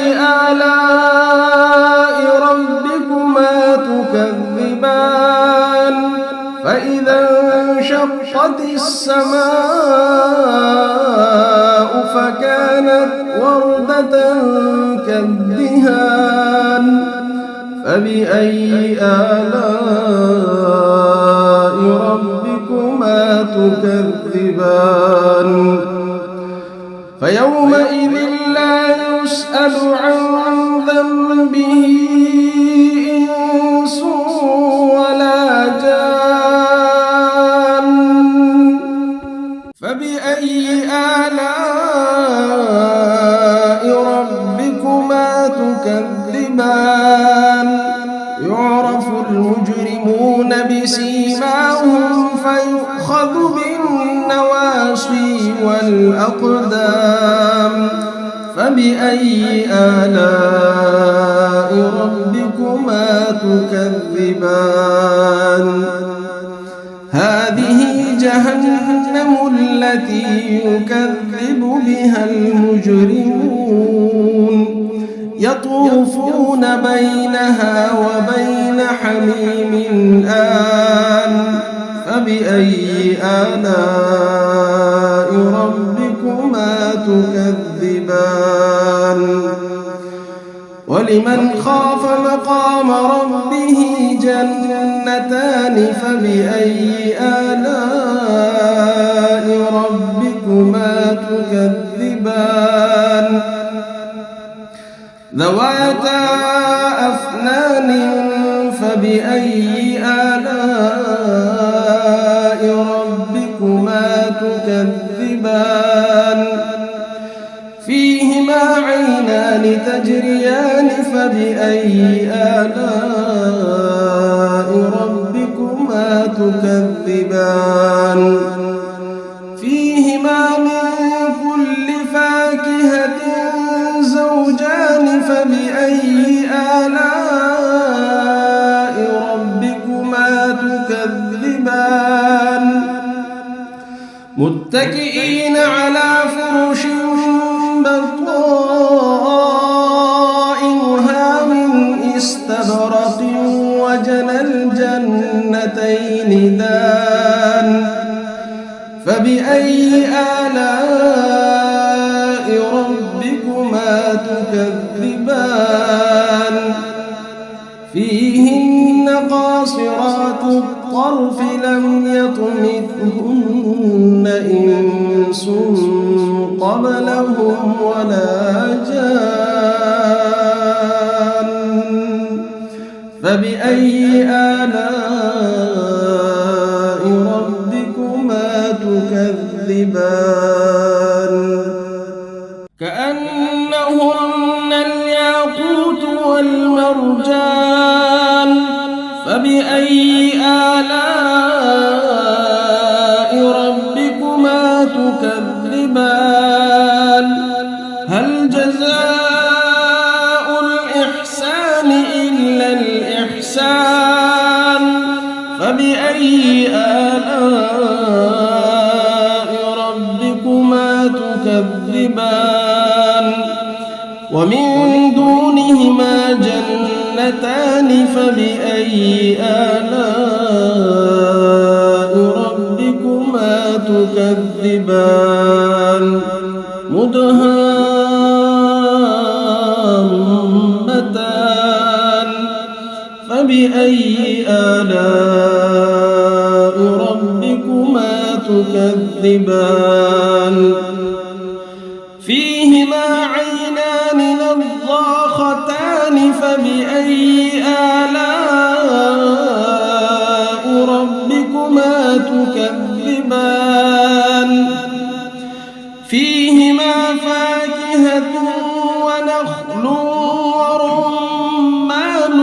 S2: آلاء ربكما تكذبان تكذبان فإذا انشقت السماء فكانت وردة كالدهان فبأي آلاء ربكما تكذبان فيومئذ لا يسأل عن ذنبه إنس ولا جان فبأي آلاء ربكما تكذبان يعرف المجرمون بسيماهم فيؤخذ بالنواصي والأقدام فبأي آلاء ربكما تكذبان هذه جهنم التي يكذب بها المجرمون يطوفون بينها وبين حميم آن فبأي آلاء ربكما تكذبان ولمن خاف مقام ربه جنتان فبأي آلاء ربكما تكذبان ذواتا أفنان فبأي آلاء ربكما تكذبان فيهما عينان تجريان فبأي آلاء ربكما تكذبان فيهما من كل فاكهة زوجان فبأي آلاء ربكما تكذبان متكئين على فرش بطائنها من استبرق وجنى الجنتين دان فبأي آلاء ربكما تكذبان فيهن قاصرات الطرف لم يطمثهن إنس قبلهم ولا جان فبأي آلاء ربكما تكذبان كأنهن الياقوت والمرجان فبأي آلاء ربكما تكذبان هل جزاء الإحسان إلا الإحسان فبأي آلاء ربكما تكذبان ومن دونهما جنتان فبأي آلاء ربكما تكذبان مدهامتان فبأي آلاء ربكما تكذبان فيهما عينان نضاختان فبأي آلاء ربكما تكذبان فيهما فاكهة ونخل ورمان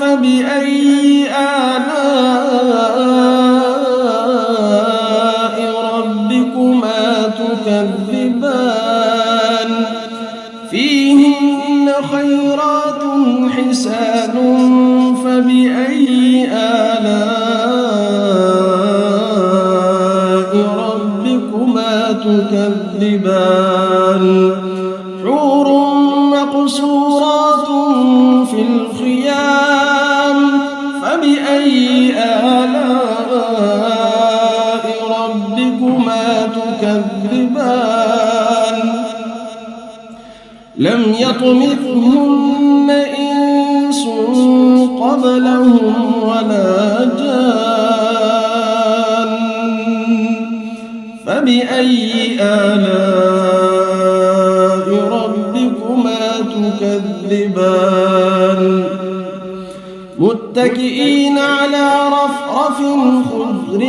S2: فبأي آلاء ربكما تكذبان فيهن خيرات حسان فبأي آلاء ربكما تكذبان حور مقصورات في الخيام فبأي تكذبان لم يطمثهن إنس قبلهم ولا جان فبأي آلاء ربكما تكذبان متكئين على رفرف خضر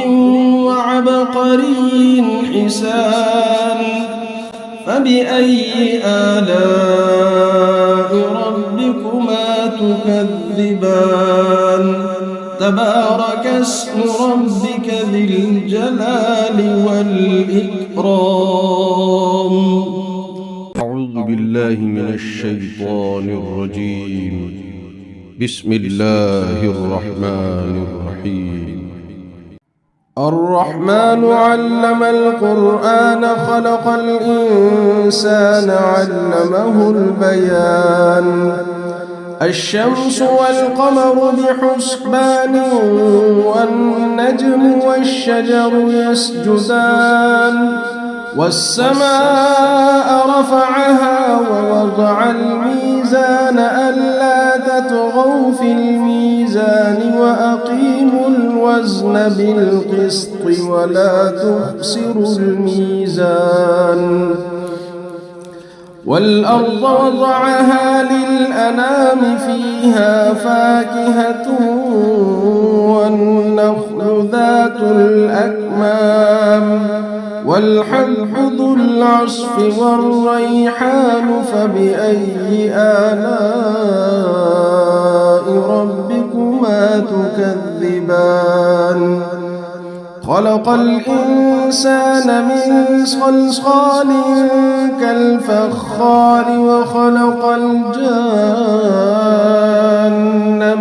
S2: وعبقري حسان فبأي آلاء ربكما تكذبان تبارك اسم ربك ذي الجلال والإكرام.
S1: أعوذ بالله من الشيطان الرجيم. بسم الله الرحمن الرحيم.
S2: الرحمن علم القرآن خلق الإنسان علمه البيان الشمس والقمر بحسبان والنجم والشجر يسجدان والسماء رفعها ووضع الميزان ألا تطغوا في الميزان وأقيموا الوزن بالقسط ولا تخسروا الميزان والأرض وضعها للأنام فيها فاكهة والنخل ذات الأكمام والحب ذو العصف والريحان فبأي آلاء ربكما تكذبان خلق الإنسان من صلصال كالفخار وخلق الجان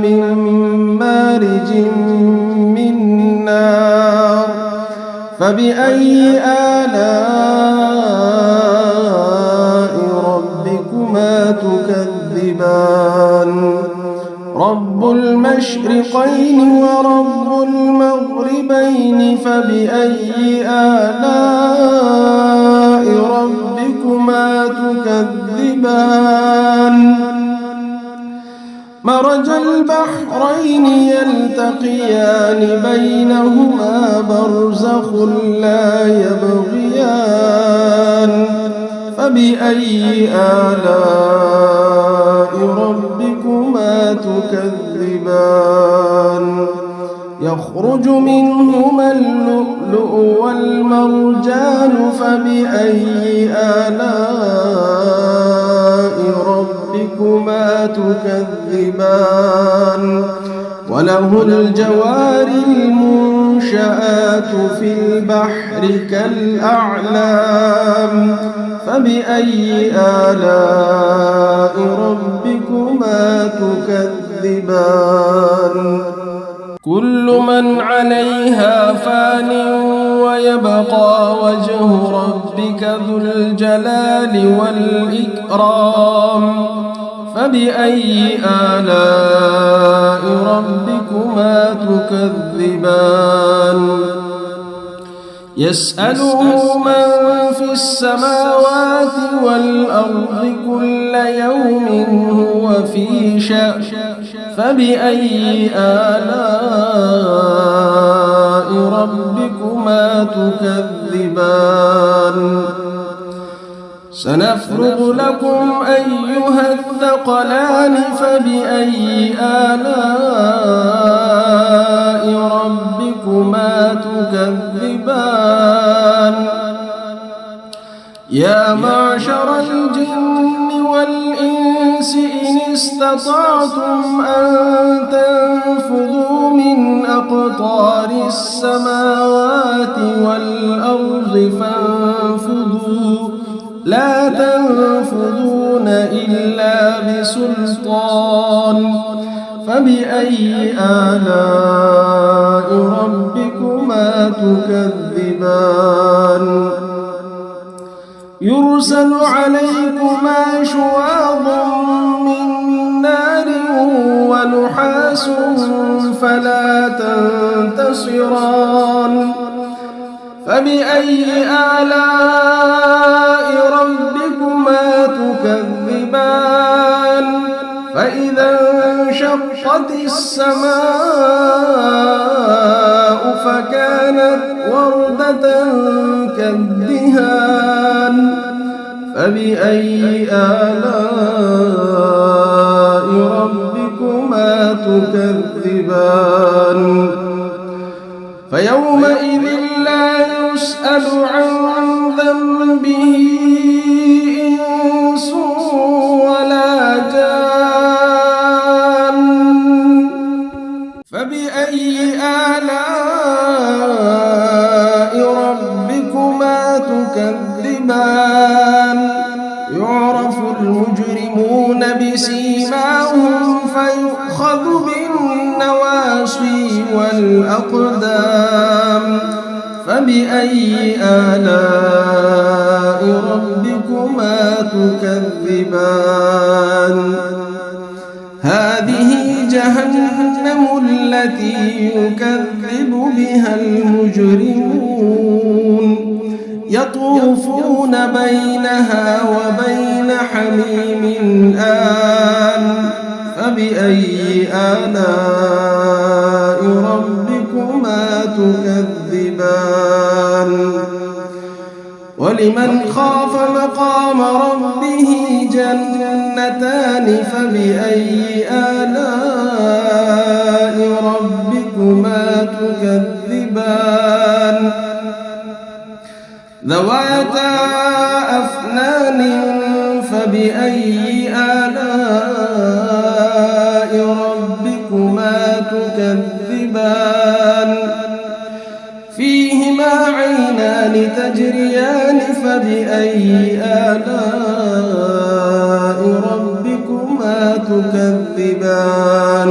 S2: من مارج من نار فبأي آلاء ربكما تكذبان رب المشرقين ورب المغربين فبأي آلاء ربكما تكذبان مرج البحرين يلتقيان بينهما برزخ لا يبغيان فبأي آلاء ربكما تكذبان يخرج منهما اللؤلؤ والمرجان فبأي آلاء ربكما تكذبان وله الجوار المنشآت في البحر كالأعلام فبأي آلاء ربكما تكذبان كل من عليها فان ويبقى وجه ربك ذو الجلال والإكرام فبأي آلاء ربكما تكذبان يسأله من في السماوات والأرض كل يوم هو في شأن فبأي آلاء ربكما تكذبان سنفرغ لكم أيها الثقلان فبأي آلاء ربكما تكذبان يا معشر الجن والإنس إن استطعتم أن تنفذوا من أقطار السماوات والأرض فانفذوا لا تنفذون إلا بسلطان فبأي آلاء ربكما تكذبان يرسل عليكما شواظ من نار ونحاس فلا تنتصران فبأي آلاء ربكما تكذبان فإذا انشقت السماء فكانت وردة كالدهان فبأي آلاء ربكما تكذبان فيومئذ لا يسأل عن ذنبه إنس ولا جان فبأي آلاء ربكما تكذبان يعرف المجرمون بسيماهم فيؤخذ بالنواصي والأقدام فبأي آلاء ربكما تكذبان هذه جهنم التي يكذب بها المجرمون يطوفون بينها وبين حميم آن فبأي آلاء ربكما تكذبان ولمن خاف مقام ربه جنتان فبأي آلاء ربكما تكذبان ذواتا أفنان فبأي آلاء ربكما تكذبان فيهما عينان تجريان فبأي آلاء ربكما تكذبان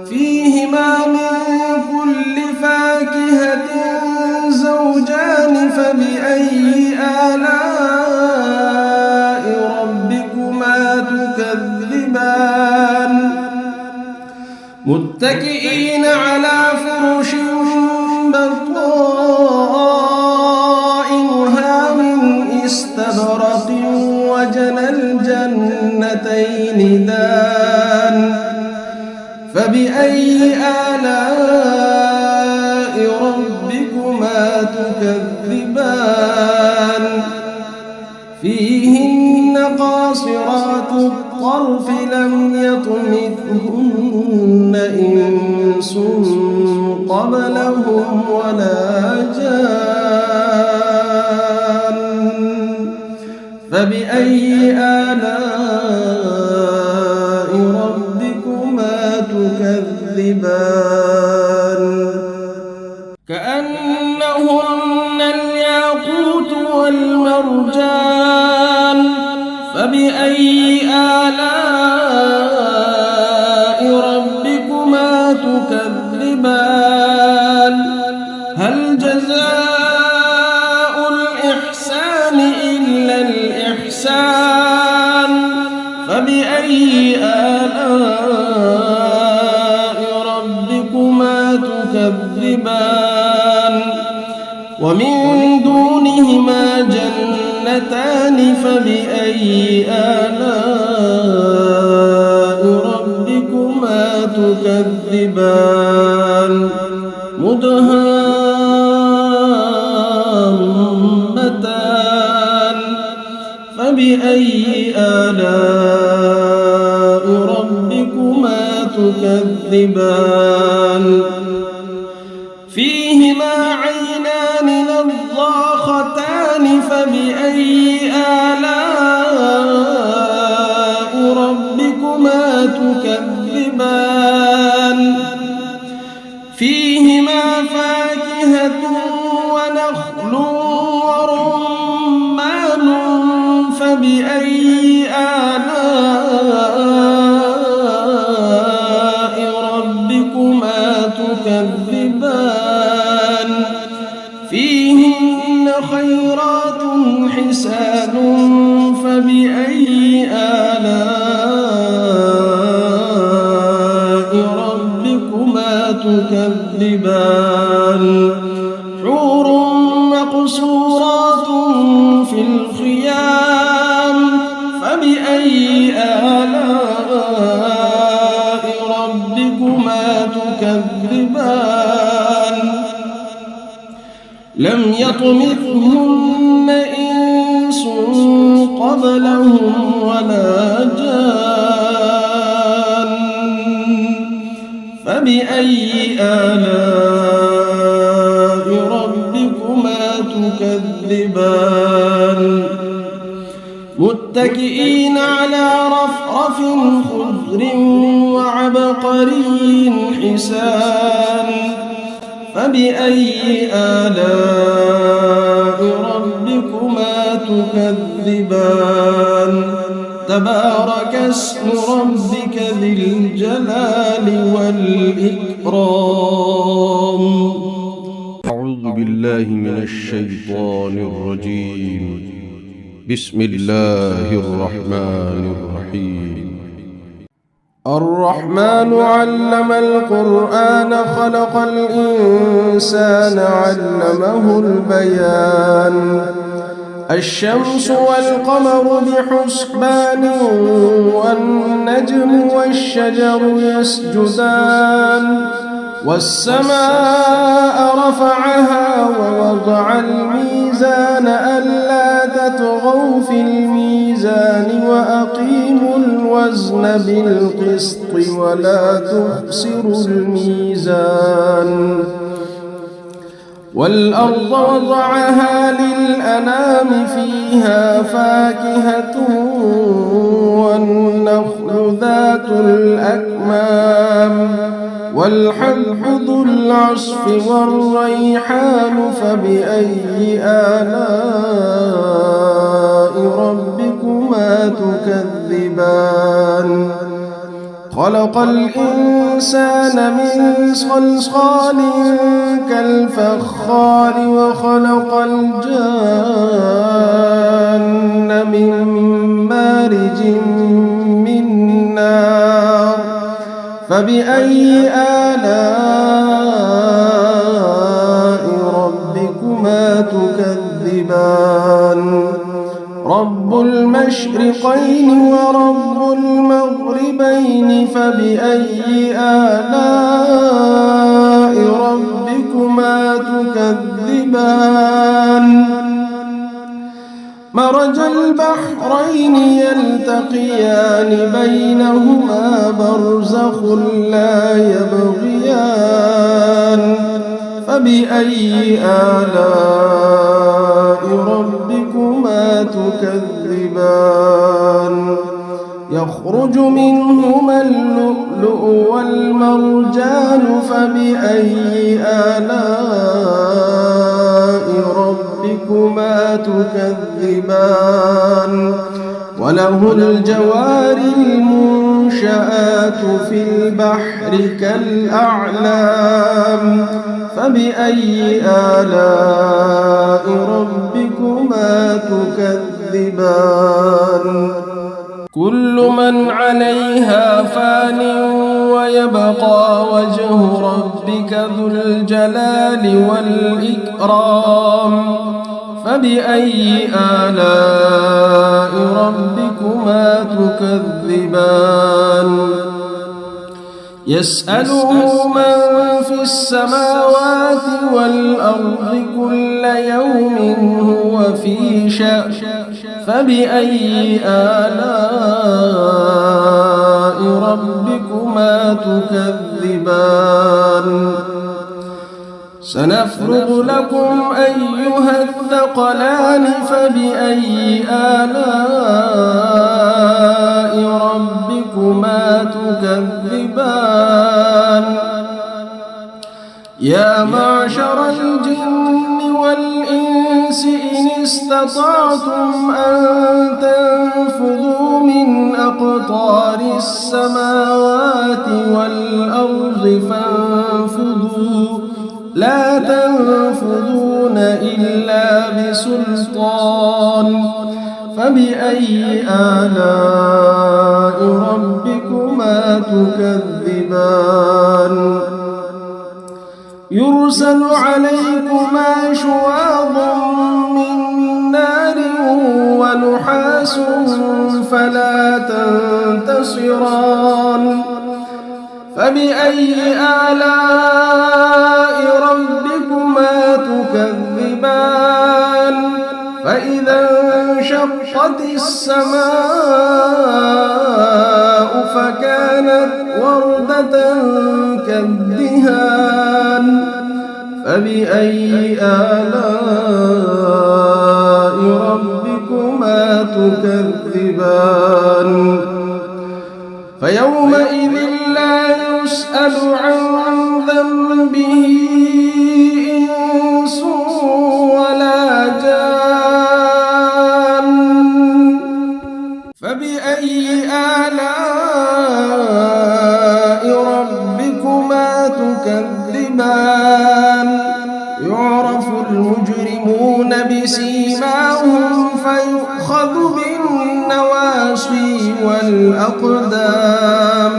S2: فيهما من كل فاكهة زوجان فبأي آلاء ربكما تكذبان متكئين على فرش بطائنها من استبرق وجنى الجنتين دان فبأي آلاء ربكما تكذبان فيهن قاصرات الطرف لم يطمثهن إنس قبلهم ولا جان فبأي آلاء ربكما تكذبان كأنهن الياقوت والمرجان فبأي آلاء ربكما تكذبان هل جزاء الإحسان إلا الإحسان فبأي آلاء ربكما تكذبان ومن دونهما جنتان فبأي آلاء ربكما تكذبان مدهامتان فبأي آلاء ربكما تكذبان فيهما عينان نضاختان فبأي آلاء ربكما تكذبان فيهما فاكهة ونخل ورمان فبأي آلاء ربكما تكذبان فيهن خيرات حسان فبأي آلاء ربكما تكذبان حور لم يطمثهن إنس قبلهم ولا جان فبأي آلاء ربكما تكذبان متكئين على رفرف خضر وعبقري حسان فبأي آلاء ربكما تكذبان تبارك اسم ربك ذي الجلال والإكرام.
S1: أعوذ بالله من الشيطان الرجيم. بسم الله الرحمن الرحيم.
S2: الرحمن علم القرآن خلق الإنسان علمه البيان الشمس والقمر بحسبان والنجم والشجر يسجدان والسماء رفعها ووضع الميزان ألا تطغوا في الميزان وأقيموا الوزن بالقسط ولا تخسروا الميزان والأرض وضعها للأنام فيها فاكهة والنخل ذات الأكمام والحب ذو العصف والريحان فبأي آلاء ربكما تكذبان خلق الإنسان من صلصال كالفخار وخلق الجان من مارج من نار فبأي آلاء ربكما تكذبان رب المشرقين ورب المغربين فبأي آلاء ربكما تكذبان مرج البحرين يلتقيان بينهما برزخ لا يبغيان فبأي آلاء ربكما تكذبان يخرج منهما اللؤلؤ والمرجان فبأي آلاء ربكما تكذبان وله الجوار المنشآت في البحر كالأعلام فبأي آلاء ربكما تكذبان كل من عليها فان ويبقى وجه ربك ذو الجلال والإكرام فبأي آلاء ربكما تكذبان يسأله من في السماوات والأرض كل يوم هو في شأن فبأي آلاء ربكما تكذبان سنفرغ لكم أيها الثقلان فبأي آلاء ربكما تكذبان يا معشر الجن والإنس إن استطعتم أن تنفذوا من أقطار السماوات والأرض فانفذوا لا تنفذون إلا بسلطان فبأي آلاء ربكما تكذبان يرسل عليكما شواظ من نار ونحاس فلا تنتصران فبأي آلاء ربكما تكذبان تكذبان فإذا انشقت السماء فكانت وردة كالدهان فبأي آلاء ربكما تكذبان فيومئذ لا يسأل عن ذنبه إنس ولا جان فبأي آلاء ربكما تكذبان يعرف المجرمون بسيماهم فيؤخذ بالنواصي والأقدام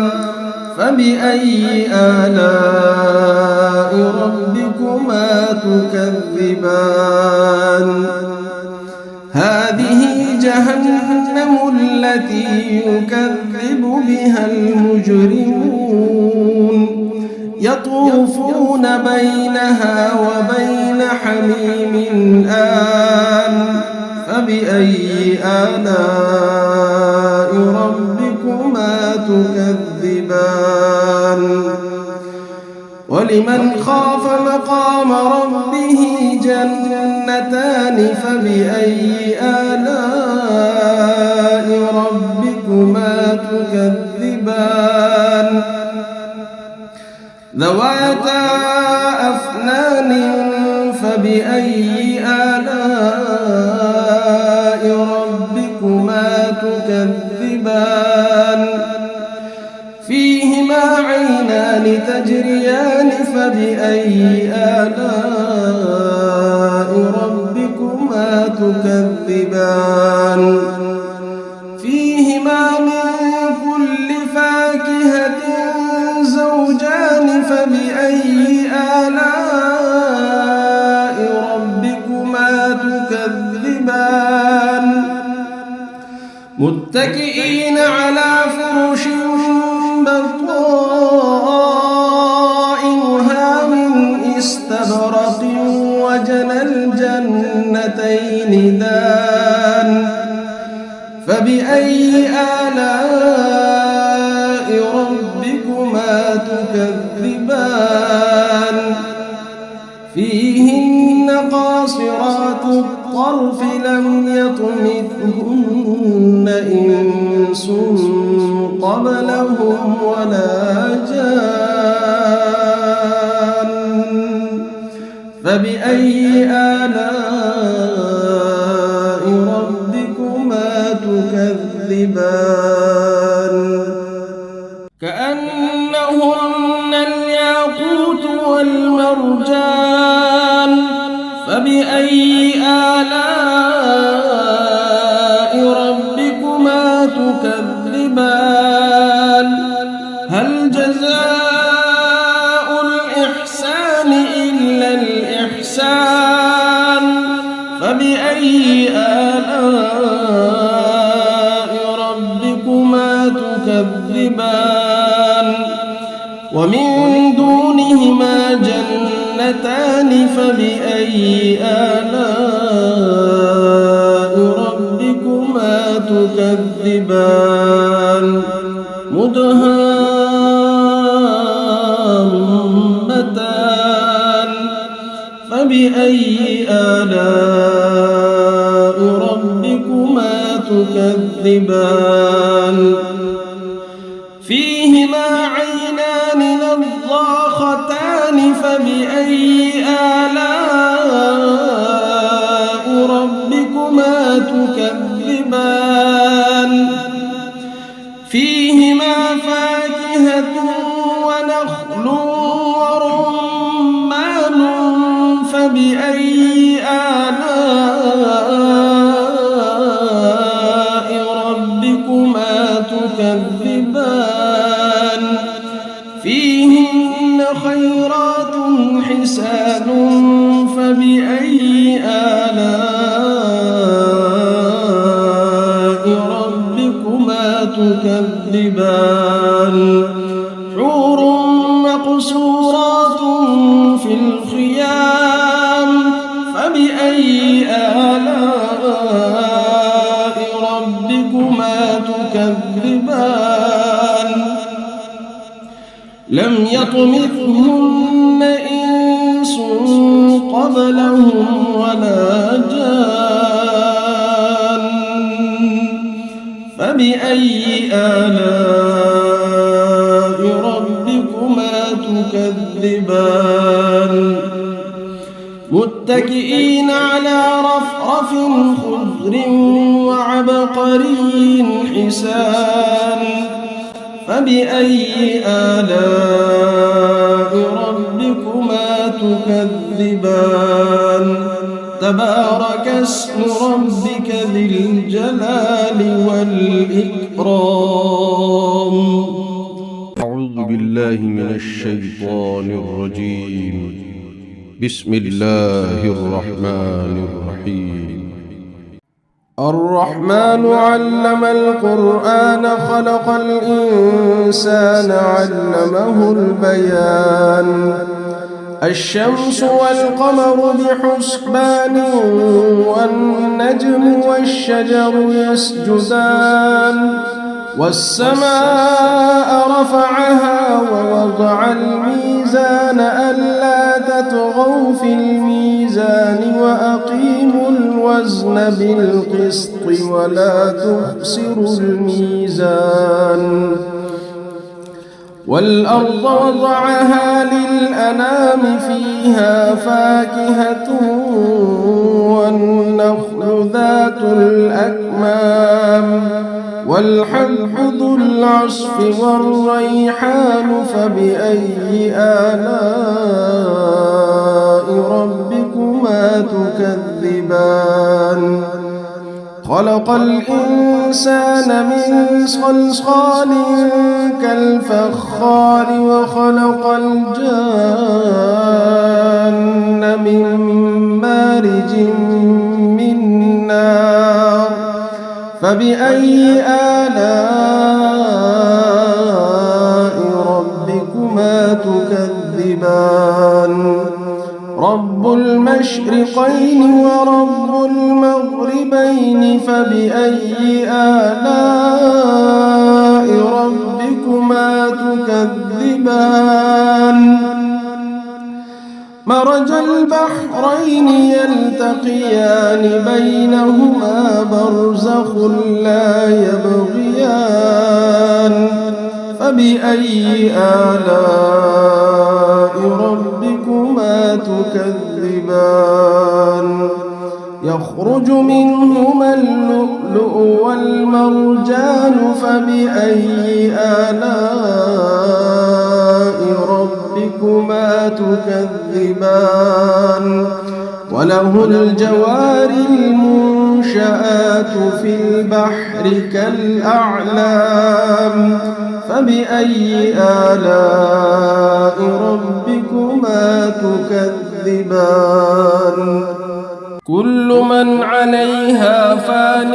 S2: فبأي آلاء ربكما تكذبان هذه جهنم التي يكذب بها المجرمون يطوفون بينها وبين حميم آن فبأي آلاء ربكما تكذبان ولمن خاف مقام ربه جنتان فبأي آلاء ربكما تكذبان ذواتا أفنان فبأي آلاء ربكما تكذبان فيهما عينان تجريان فبأي آلاء ربكما تكذبان فيهما من كل فاكهة زوجان فبأي آلاء ربكما تكذبان متكئين على فرش بطائنها من استبرق وجنى الجنتين دان فبأي آلاء ربكما تكذبان فيهن قاصرات الطرف لم يطمثهن إنس قبلهم ولا جان فبأي آلاء ربكما تكذبان كأنهن الياقوت والمرجان فبأي آلاء ربكما تكذبان هل جزاء الإحسان إلا الإحسان فبأي آلاء ربكما تكذبان ومن دونهما جنتان فبأي آلاء ربكما تكذبان مدهامتان فبأي آلاء ربكما تكذبان فيهما عينان نضاختان فبأي آلاء ربكما تكذبان فيهما فاكهة ونخل ورمان فبأي آلاء ربكما تكذبان فيهن خيرات حسان فبأي آلاء ربكما تكذبان حور مقصورات في الخيام فبأي لم يطمثهن إنس قبلهم ولا جان فبأي آلاء ربكما تكذبان متكئين على رفرف خضر وعبقري حسان فبأي آلاء ربكما تكذبان تبارك اسم ربك ذي الجلال والإكرام.
S1: أعوذ بالله من الشيطان الرجيم. بسم الله الرحمن الرحيم.
S2: الرحمن علم القرآن خلق الإنسان علمه البيان الشمس والقمر بحسبان والنجم والشجر يسجدان والسماء رفعها ووضع الميزان ألا تطغوا في الميزان وأقيموا الوزن بالقسط ولا تخسروا الميزان والأرض وضعها للأنام فيها فاكهة والنخل ذات الأكمام والحب ذو العصف والريحان فبأي آلاء ربكما تكذبان خلق الإنسان من صلصال كالفخار وخلق الجان من مارج من نار فبأي آلاء ربكما تكذبان رب المشرقين ورب المغربين فبأي آلاء ربكما تكذبان مرج البحرين يلتقيان بينهما برزخ لا يبغيان فبأي آلاء ربكما تكذبان يخرج منهما اللؤلؤ والمرجان فبأي آلاء ربكما تكذبان وله الجوار المنشآت في البحر كالأعلام فبأي آلاء ربكما تكذبان كل من عليها فان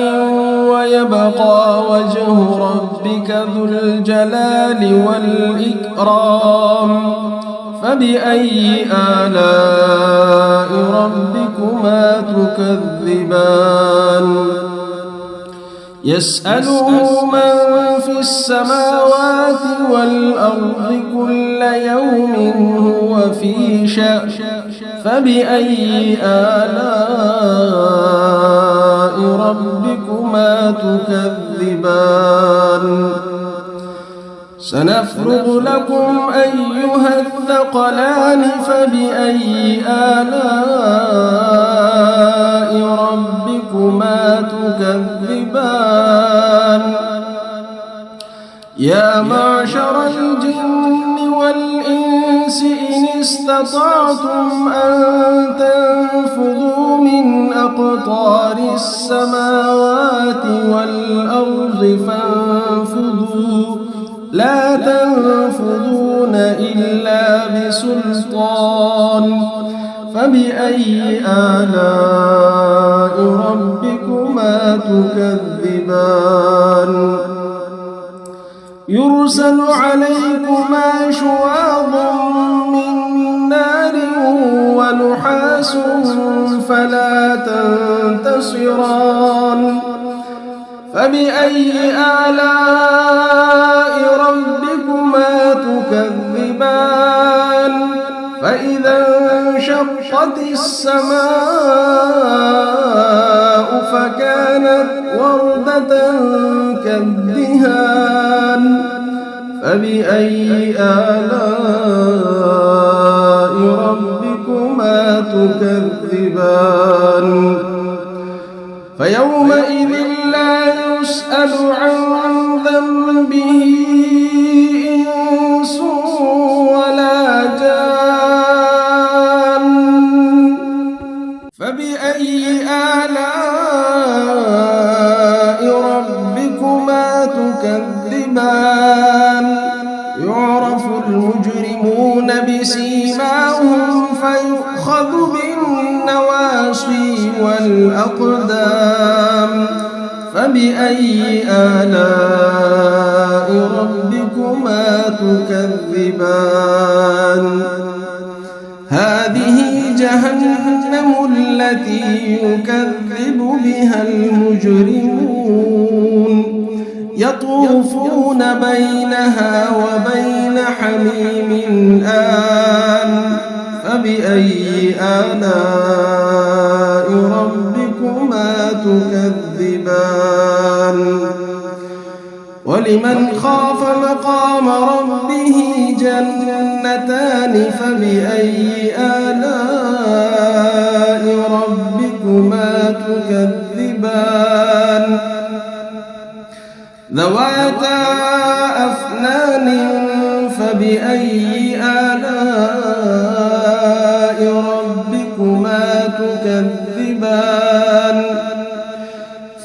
S2: ويبقى وجه ربك ذو الجلال والإكرام فبأي آلاء ربكما تكذبان يسأله من في السماوات والأرض كل يوم هو في شأن فبأي آلاء ربكما تكذبان سنفرغ لكم أيها الثقلان فبأي آلاء ربكما تكذبان يا معشر الجن والإنس إن استطعتم أن تنفذوا من أقطار السماوات والأرض فانفذوا لا تنفذون إلا بسلطان فبأي آلاء ربكما تكذبان يرسل عليكما شواظ من نار ونحاس فلا تنتصران فبأي آلاء ربكما تكذبان تكذبان فإذا انشقت السماء فكانت وردة كالدهان فبأي آلاء ربكما تكذبان فيومئذ لا يسأل عن ذنبه إنس ولا جان فبأي آلاء ربكما تكذبان يعرف المجرمون بسيماهم فيؤخذ بالنواصي والأقدام فبأي آلاء ربكما تكذبان هذه جهنم التي يكذب بها المجرمون يطوفون بينها وبين حميم آن فبأي آلاء ربكما تكذبان ولمن خاف مقام ربه جنتان فبأي آلاء ربكما تكذبان ذواتا أفنان فبأي آلاء ربكما تكذبان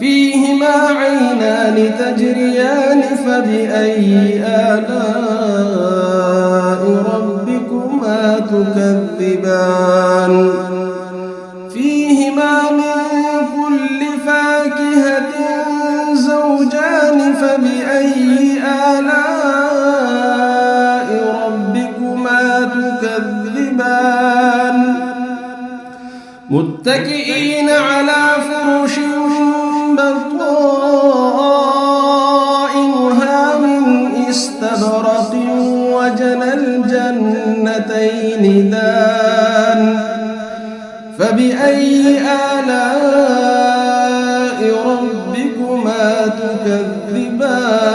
S2: فيهما عينان تجريان فبأي آلاء ربكما تكذبان فيهما من كل فاكهة زوجان فبأي آلاء ربكما تكذبان متكئين على فرش بطائنها من استبرق وجنى الجنتين دان فبأي آلاء ربكما تكذبان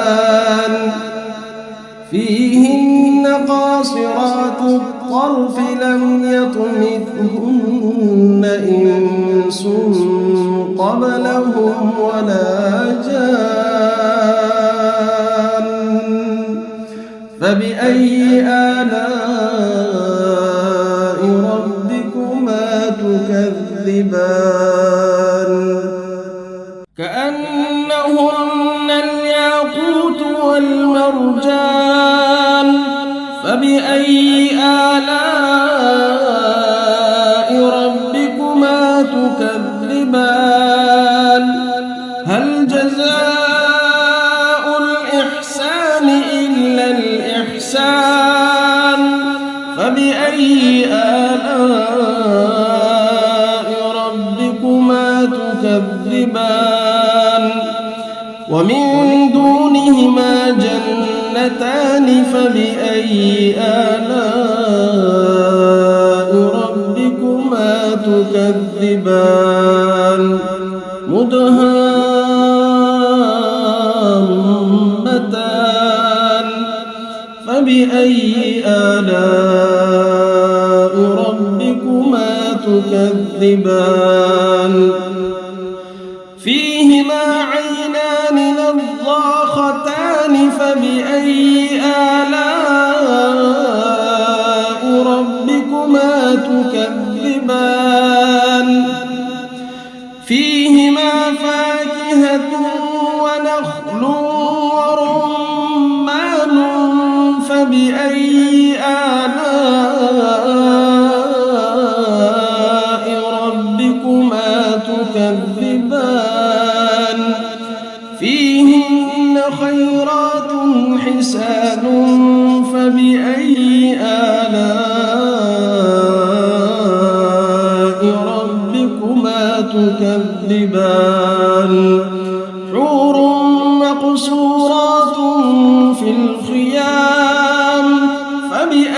S2: فيهن قاصرات الطرف لم يطمثهن إنس قبلهم ولا جان فبأي آلاء ربكما تكذبان كأنهن الياقوت والمرجان فبأي آلاء ربكما تكذبان هل جزاء الإحسان إلا الإحسان فبأي آلاء ربكما تكذبان ومن دونهما جنتان فبأي آلاء ربكما تكذبان مدهامتان فبأي آلاء ربكما تكذبان فيهما عينان نضاختان فبأي آلاء ربكما تكذبان فيهما فاكهة ونخل ورمان فبأي آلاء ربكما تكذبان فيهن خيرات حسان فبأي آلاء ربكما تكذبان حور مقصورات في الخيام فبأي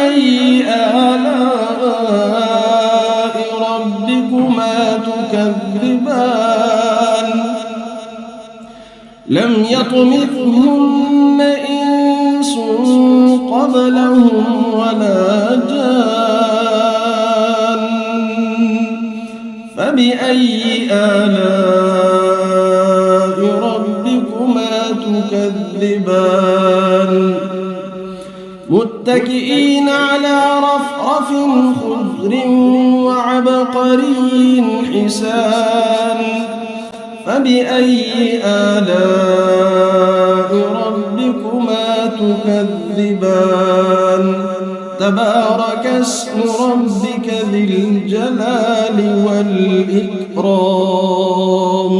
S2: تكذبان لم يطمثهن إنس قبلهم ولا جان فبأي آلاء ربكما تكذبان متكئين على رفرف خضر وعبقري حسان فبأي آلاء ربكما تكذبان تبارك اسم ربك ذي الجلال والإكرام